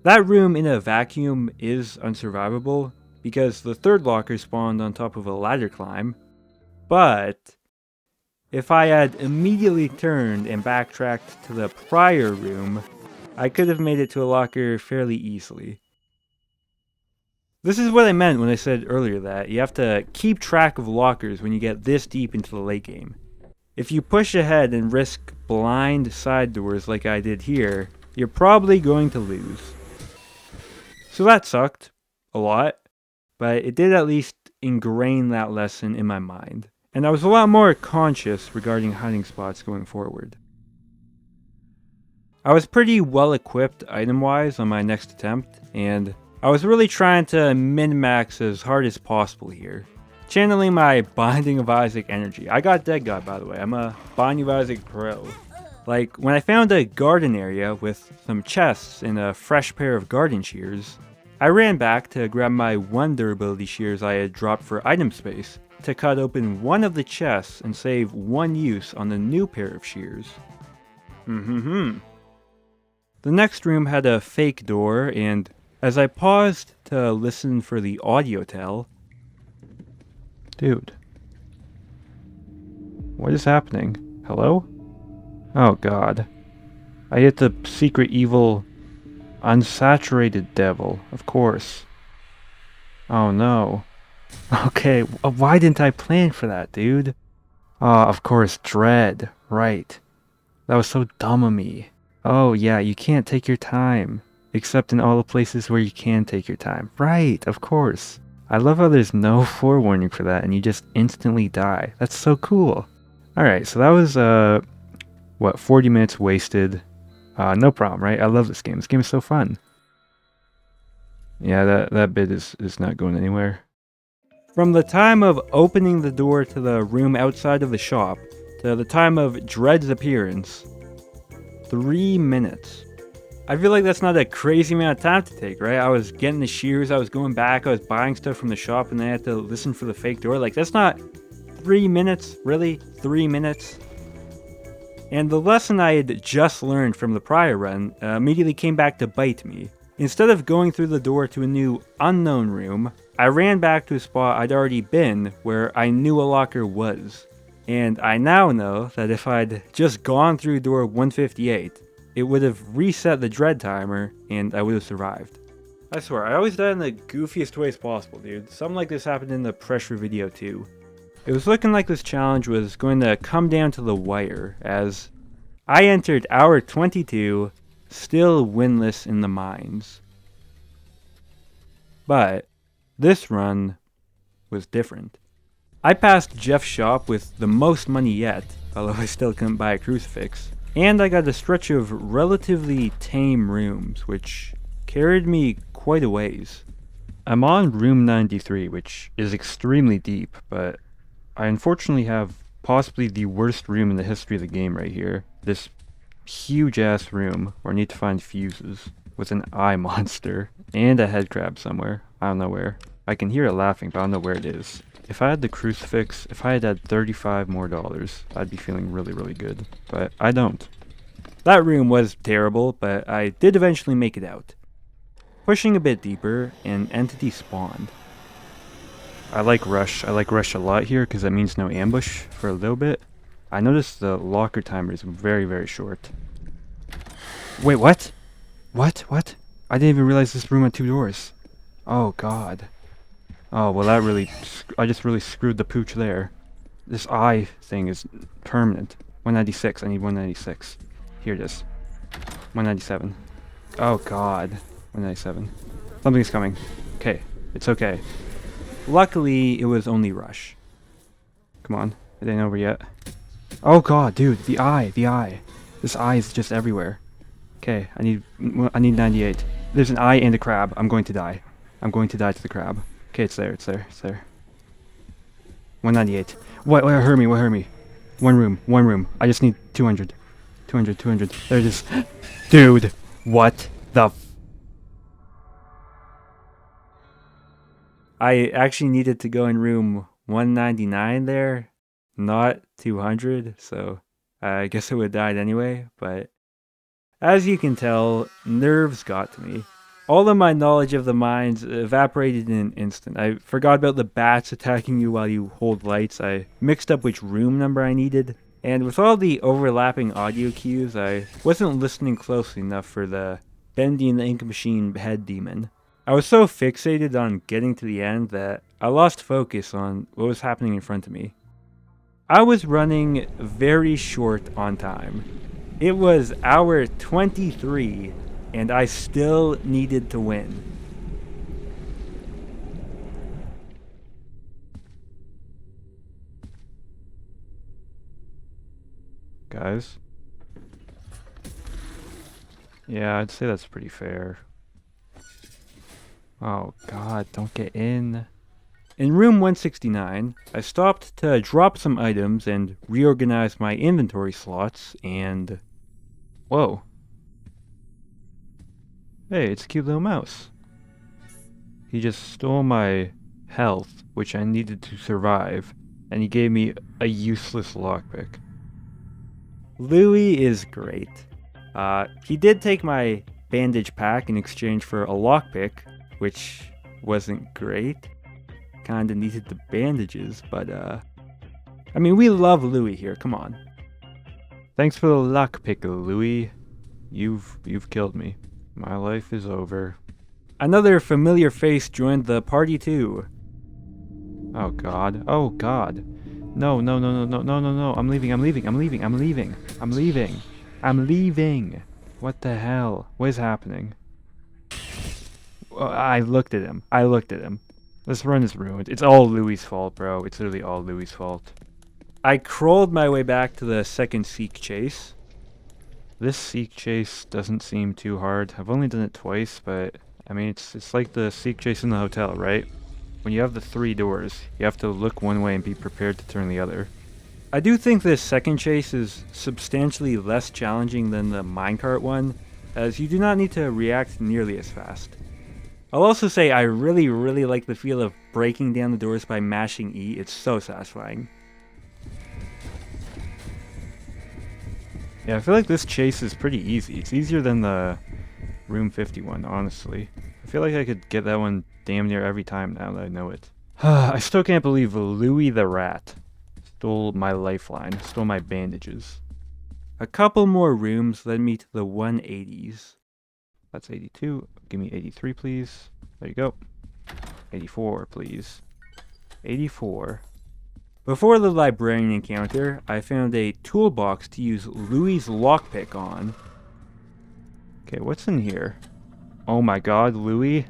That room in a vacuum is unsurvivable, because the 3rd locker spawned on top of a ladder climb, but if I had immediately turned and backtracked to the prior room, I could have made it to a locker fairly easily. This is what I meant when I said earlier that you have to keep track of lockers when you get this deep into the late game. If you push ahead and risk blind side doors like I did here, you're probably going to lose. So that sucked a lot, but it did at least ingrain that lesson in my mind. And I was a lot more conscious regarding hiding spots going forward. I was pretty well equipped item-wise on my next attempt, and I was really trying to min-max as hard as possible here. Channeling my Binding of Isaac energy. I got Dead God, by the way. I'm a Binding of Isaac pro. Like, when I found a garden area with some chests and a fresh pair of garden shears, I ran back to grab my 1 durability shears I had dropped for item space to cut open one of the chests and save 1 use on the new pair of shears. The next room had a fake door, and as I paused to listen for the audio tell... Dude. What is happening? Hello? Oh god. I hit the secret evil unsaturated devil, of course. Oh no. Okay, why didn't I plan for that, dude? Of course, dread. Right. That was so dumb of me. Oh yeah, you can't take your time. Except in all the places where you can take your time. Right, of course. I love how there's no forewarning for that and you just instantly die. That's so cool. Alright, so that was, 40 minutes wasted. No problem, right? I love this game. This game is so fun. Yeah, that bit is not going anywhere. From the time of opening the door to the room outside of the shop to the time of Dread's appearance, 3 minutes. I feel like that's not a crazy amount of time to take, right? I was getting the shears, I was going back, I was buying stuff from the shop, and then I had to listen for the fake door. Like, that's not 3 minutes, really? 3 minutes? And the lesson I had just learned from the prior run immediately came back to bite me. Instead of going through the door to a new unknown room, I ran back to a spot I'd already been where I knew a locker was. And I now know that if I'd just gone through door 158, it would have reset the dread timer, and I would have survived. I swear, I always die in the goofiest ways possible, dude. Something like this happened in the pressure video too. It was looking like this challenge was going to come down to the wire, as I entered hour 22, still winless in the mines. But this run was different. I passed Jeff's shop with the most money yet, although I still couldn't buy a crucifix. And I got a stretch of relatively tame rooms, which carried me quite a ways. I'm on room 93, which is extremely deep, but I unfortunately have possibly the worst room in the history of the game right here. This huge ass room where I need to find fuses with an eye monster and a head crab somewhere. I don't know where. I can hear it laughing, but I don't know where it is. If I had the crucifix, if I had had $35 more, I'd be feeling really, really good. But I don't. That room was terrible, but I did eventually make it out. Pushing a bit deeper, an entity spawned. I like rush a lot here because that means no ambush for a little bit. I noticed the locker timer is very, very short. Wait, what? What? I didn't even realize this room had 2 doors. Oh god. Oh, well that really, I just really screwed the pooch there. This eye thing is permanent. 196, I need 196. Here it is. 197. Oh god. 197. Something's coming. Okay, it's okay. Luckily, it was only rush. Come on, it ain't over yet. Oh god, dude, the eye. This eye is just everywhere. Okay, I need 98. There's an eye and a crab. I'm going to die. I'm going to die to the crab. Okay, it's there. 198. What hurt me? One room. I just need 200. 200. There it is. Dude, what the I actually needed to go in room 199 there, not 200, so I guess I would have died anyway, but as you can tell, nerves got to me. All of my knowledge of the mines evaporated in an instant. I forgot about the bats attacking you while you hold lights. I mixed up which room number I needed. And with all the overlapping audio cues, I wasn't listening closely enough for the Bendy and the Ink Machine head demon. I was so fixated on getting to the end that I lost focus on what was happening in front of me. I was running very short on time. It was hour 23, and I still needed to win. Guys? Yeah, I'd say that's pretty fair. Oh god, don't get in. In room 169, I stopped to drop some items and reorganize my inventory slots, and whoa. Hey, it's a cute little mouse. He just stole my health, which I needed to survive, and he gave me a useless lockpick. Louie is great. He did take my bandage pack in exchange for a lockpick, which wasn't great. Kinda needed the bandages, but I mean, we love Louie here, come on. Thanks for the lockpick, Louie. You've killed me. My life is over. Another familiar face joined the party too. Oh god. No. I'm leaving. What the hell? What is happening? I looked at him. This run is ruined. It's all Louie's fault, bro. It's literally all Louie's fault. I crawled my way back to the second Seek chase. This Seek chase doesn't seem too hard. I've only done it twice, but I mean, it's like the Seek chase in the hotel, right? when you have the 3 doors, you have to look one way and be prepared to turn the other. I do think this second chase is substantially less challenging than the minecart one, as you do not need to react nearly as fast. I'll also say I really like the feel of breaking down the doors by mashing E. It's so satisfying. Yeah, I feel like this chase is pretty easy. It's easier than the Room 51, honestly. I feel like I could get that one damn near every time now that I know it. I still can't believe Louie the rat stole my lifeline, stole my bandages. A couple more rooms led me to the 180s. That's 82. Give me 83, please. There you go. 84, please. 84. Before the librarian encounter, I found a toolbox to use Louie's lockpick on. Okay, what's in here? Oh my god, Louie.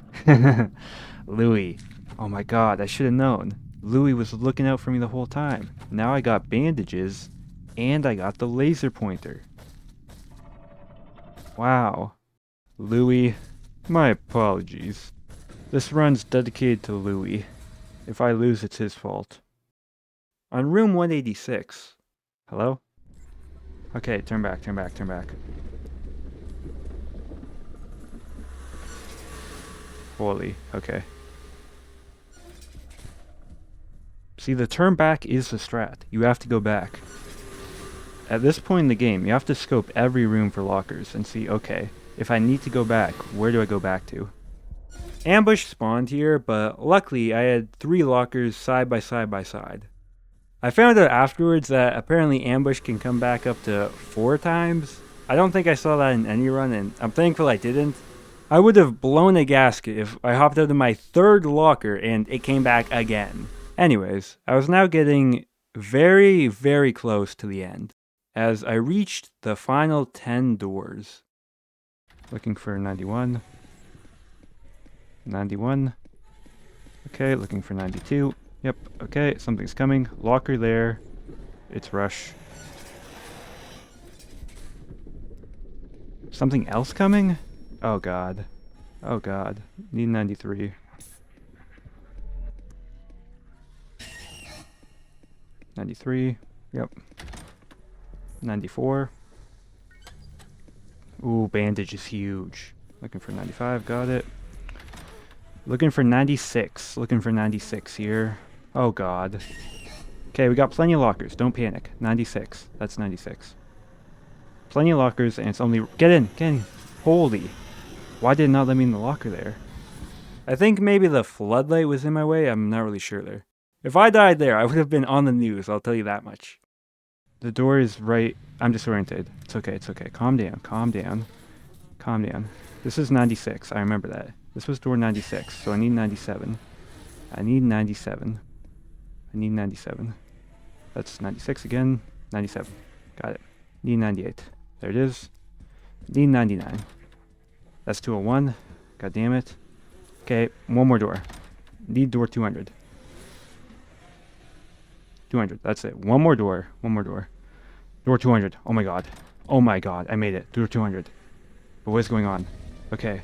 Louie. Oh my god, I should have known. Louie was looking out for me the whole time. Now I got bandages, and I got the laser pointer. Wow. Louie, my apologies. This run's dedicated to Louie. If I lose, it's his fault. On room 186. Hello? Okay, turn back. Holy, okay. See, the turn back is the strat. You have to go back. At this point in the game, you have to scope every room for lockers and see, okay, if I need to go back, where do I go back to? Ambush spawned here, but luckily I had 3 lockers side by side. I found out afterwards that apparently ambush can come back up to 4 times. I don't think I saw that in any run, and I'm thankful I didn't. I would have blown a gasket if I hopped out of my 3rd locker and it came back again. Anyways, I was now getting very close to the end, as I reached the final 10 doors. Looking for 91. 91. Okay, looking for 92. Yep, okay, something's coming. Locker there. It's rush. Something else coming? Oh god. Oh god. Need 93. 93. Yep. 94. Ooh, bandage is huge. Looking for 95. Got it. Looking for 96. Looking for 96 here. Oh god. Okay, we got plenty of lockers. Don't panic. 96. That's 96. Plenty of lockers, and it's only... Get in! Holy. Why did it not let me in the locker there? I think maybe the floodlight was in my way. I'm not really sure there. If I died there, I would have been on the news, I'll tell you that much. The door is right... I'm disoriented. It's okay. Calm down. This is 96. I remember that. This was door 96, so I need 97. I need 97. That's 96 again. 97. Got it. Need 98. There it is. Need 99. That's 201. God damn it. Okay, one more door. Need door 200. 200. That's it. One more door. Door 200. Oh my god. I made it. Door 200. But what is going on? Okay.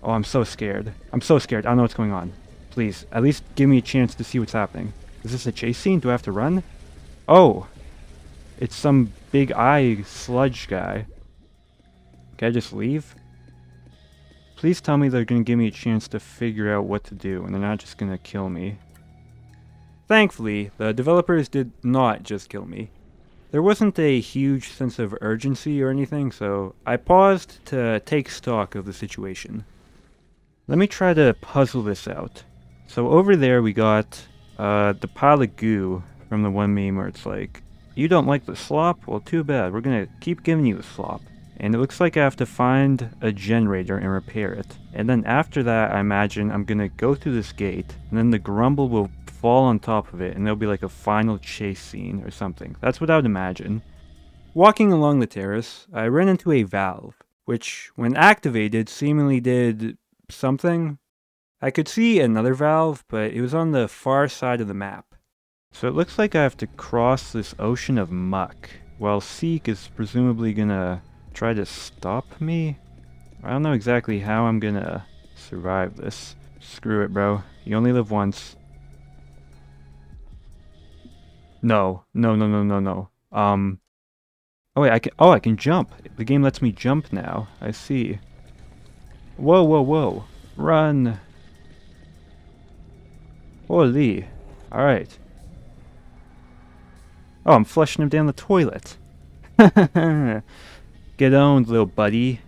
Oh, I'm so scared. I don't know what's going on. Please, at least give me a chance to see what's happening. Is this a chase scene? Do I have to run? Oh! It's some big eye sludge guy. Can I just leave? Please tell me they're gonna give me a chance to figure out what to do, and they're not just gonna kill me. Thankfully, the developers did not just kill me. There wasn't a huge sense of urgency or anything, so I paused to take stock of the situation. Let me try to puzzle this out. So over there we got the pile of goo from the one meme where it's like, you don't like the slop? Well, too bad. We're gonna keep giving you the slop. And it looks like I have to find a generator and repair it. And then after that, I imagine I'm gonna go through this gate, and then the Grumble will fall on top of it, and there'll be like a final chase scene or something. That's what I would imagine. Walking along the terrace, I ran into a valve, which, when activated, seemingly did something. I could see another valve, but it was on the far side of the map. So it looks like I have to cross this ocean of muck, while Seek is presumably gonna try to stop me? I don't know exactly how I'm gonna survive this. Screw it, bro. You only live once. No. No, no, no, no, no. Oh wait, I can jump. The game lets me jump now. I see. Whoa, whoa, whoa. Run. Holy. Alright. Oh, I'm flushing him down the toilet. Get owned, little buddy.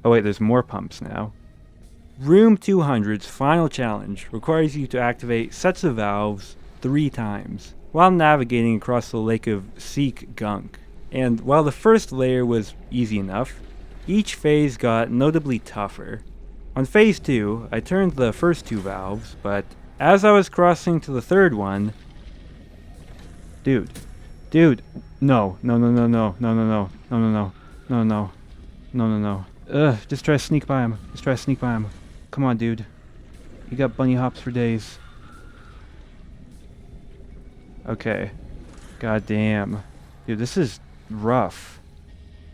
Oh wait, there's more pumps now. Room 200's final challenge requires you to activate sets of valves 3 times while navigating across the lake of Seek Gunk. And while the first layer was easy enough, each phase got notably tougher. On phase 2, I turned the first 2 valves, but as I was crossing to the third one... Dude. No, no, no, no, no, no, no, no, no, no, no, no, no, no, no, no. Ugh, just try to sneak by him. Come on, dude. You got bunny hops for days. Okay. God damn. Dude, this is rough.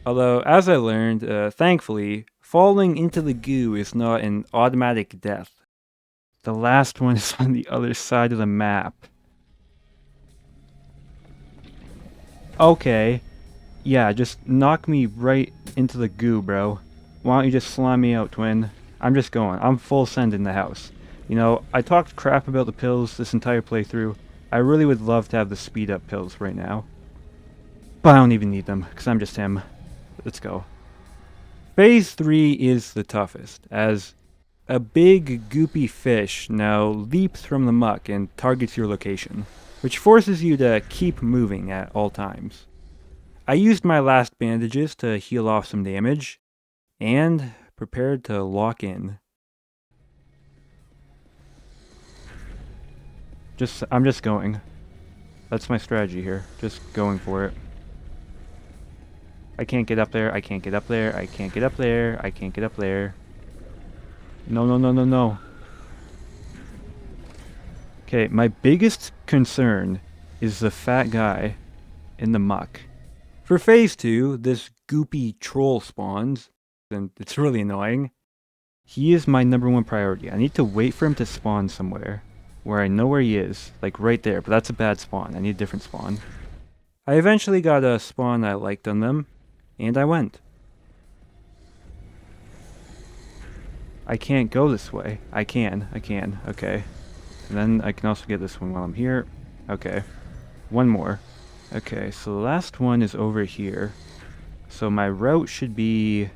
Although, as I learned, thankfully, falling into the goo is not an automatic death. The last one is on the other side of the map. Okay. Yeah, just knock me right into the goo, bro. Why don't you just slime me out, twin? I'm just going. I'm full send in the house. You know, I talked crap about the pills this entire playthrough. I really would love to have the speed up pills right now. But I don't even need them, because I'm just him. Let's go. Phase 3 is the toughest, as a big goopy fish now leaps from the muck and targets your location, which forces you to keep moving at all times. I used my last bandages to heal off some damage, and prepared to lock in. I'm just going. That's my strategy here. Just going for it. I can't get up there. I can't get up there. I can't get up there. I can't get up there. No, no, no, no, no. Okay, my biggest concern is the fat guy in the muck. For phase 2, this goopy troll spawns, and it's really annoying. He is my #1 priority. I need to wait for him to spawn somewhere where I know where he is, like right there, but that's a bad spawn. I need a different spawn. I eventually got a spawn I liked on them, and I went. I can't go this way. I can, okay. And then I can also get this one while I'm here. Okay. One more. Okay, so the last one is over here. So my route should be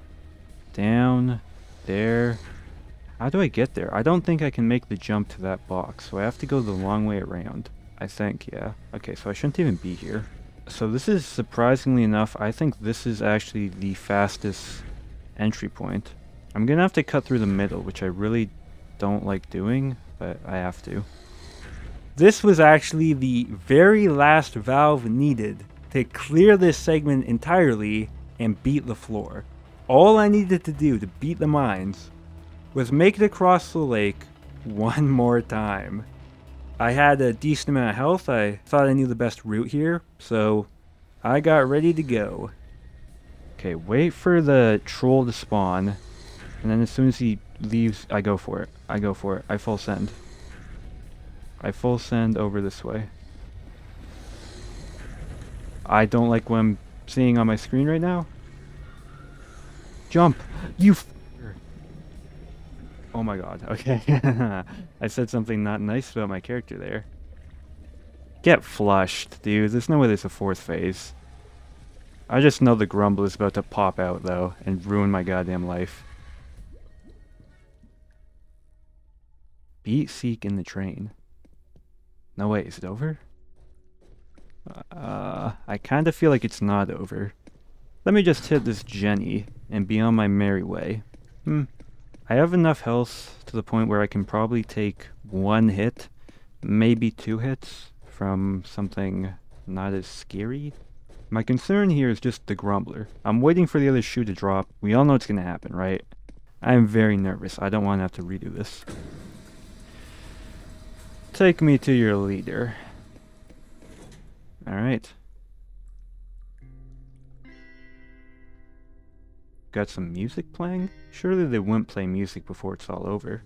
down there. How do I get there? I don't think I can make the jump to that box, so I have to go the long way around. I think, yeah. Okay, so I shouldn't even be here. So this is, surprisingly enough, I think this is actually the fastest entry point. I'm gonna have to cut through the middle, which I really don't like doing, but I have to. This was actually the very last valve needed to clear this segment entirely and beat the floor. All I needed to do to beat the mines was make it across the lake one more time. I had a decent amount of health. I thought I knew the best route here, so I got ready to go. Okay, wait for the troll to spawn, and then as soon as he leaves, I go for it. I full send. I full send over this way. I don't like what I'm seeing on my screen right now. Jump! You Oh my god, okay. I said something not nice about my character there. Get flushed, dude. There's no way there's a 4th phase. I just know the Grumble is about to pop out, though, and ruin my goddamn life. Beat Seek in the train. No, wait, is it over? I kind of feel like it's not over. Let me just hit this Jenny and be on my merry way. I have enough health to the point where I can probably take 1 hit, maybe 2 hits, from something not as scary. My concern here is just the Grumbler. I'm waiting for the other shoe to drop. We all know it's gonna happen, right? I'm very nervous. I don't want to have to redo this. Take me to your leader. Alright. Got some music playing? Surely they wouldn't play music before it's all over.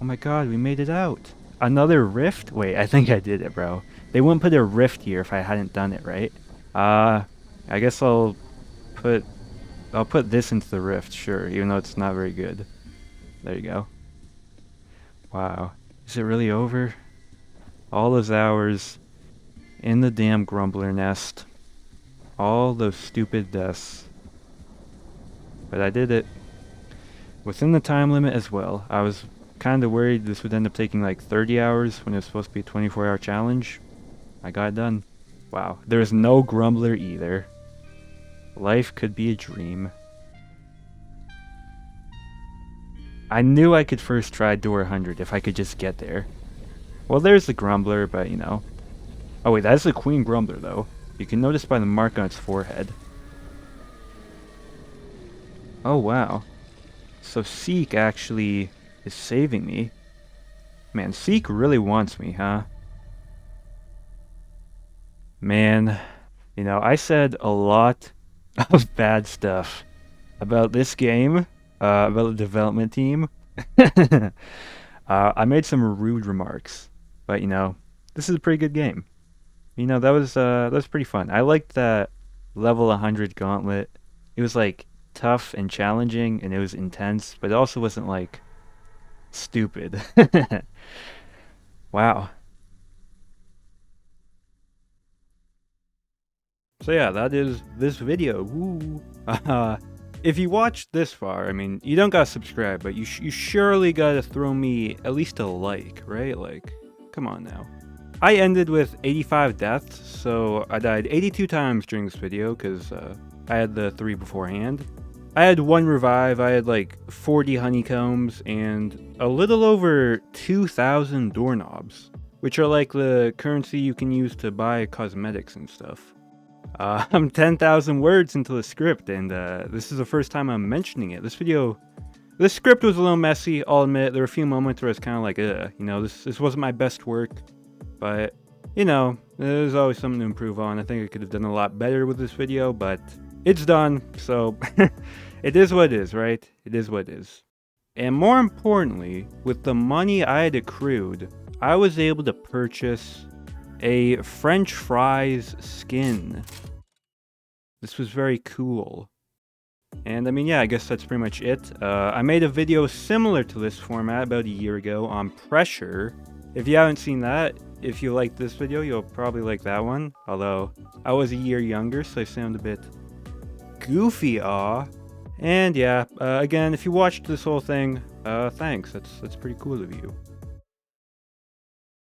my god, we made it out. Another rift? Wait, I think I did it, bro. They wouldn't put a rift here if I hadn't done it, right? I guess put I'll put this into the rift, sure, even though it's not very good. There you go. Wow. Is it really over? All those hours in the damn Grumbler Nest. All those stupid deaths. But I did it. Within the time limit as well. I was kind of worried this would end up taking like 30 hours when it was supposed to be a 24-hour challenge. I got it done. Wow. There's no Grumbler either. Life could be a dream. I knew I could first try door 100 if I could just get there. Well, there's the Grumbler, but you know. Oh wait, that's the Queen Grumbler though. You can notice by the mark on its forehead. Oh wow. So Seek actually is saving me. Man, Seek really wants me, huh? Man, you know, I said a lot of bad stuff about this game, about the development team. I made some rude remarks, but you know, this is a pretty good game. You know, that was pretty fun. I liked that level 100 gauntlet. It was like tough and challenging, and it was intense, but it also wasn't like stupid. Wow. So yeah, that is this video. Woo. If you watched this far, I mean, you don't gotta subscribe, but you surely gotta throw me at least a like, right? Like, come on now. I ended with 85 deaths, so I died 82 times during this video, because I had the 3 beforehand. I had 1 revive, I had like 40 honeycombs, and a little over 2,000 doorknobs, which are like the currency you can use to buy cosmetics and stuff. I'm 10,000 words into the script, and this is the first time I'm mentioning it. This script was a little messy, I'll admit. There were a few moments where I was kind of like, you know, this wasn't my best work. But, you know, there's always something to improve on. I think I could have done a lot better with this video, but it's done, so it is what it is, right? It is what it is. And more importantly, with the money I had accrued, I was able to purchase a French fries skin. This was very cool. And I mean, yeah, I guess that's pretty much it. I made a video similar to this format about a year ago on pressure. If you haven't seen that, if you like this video, you'll probably like that one. Although, I was a year younger, so I sound a bit goofy, And yeah, again, if you watched this whole thing, thanks. That's pretty cool of you.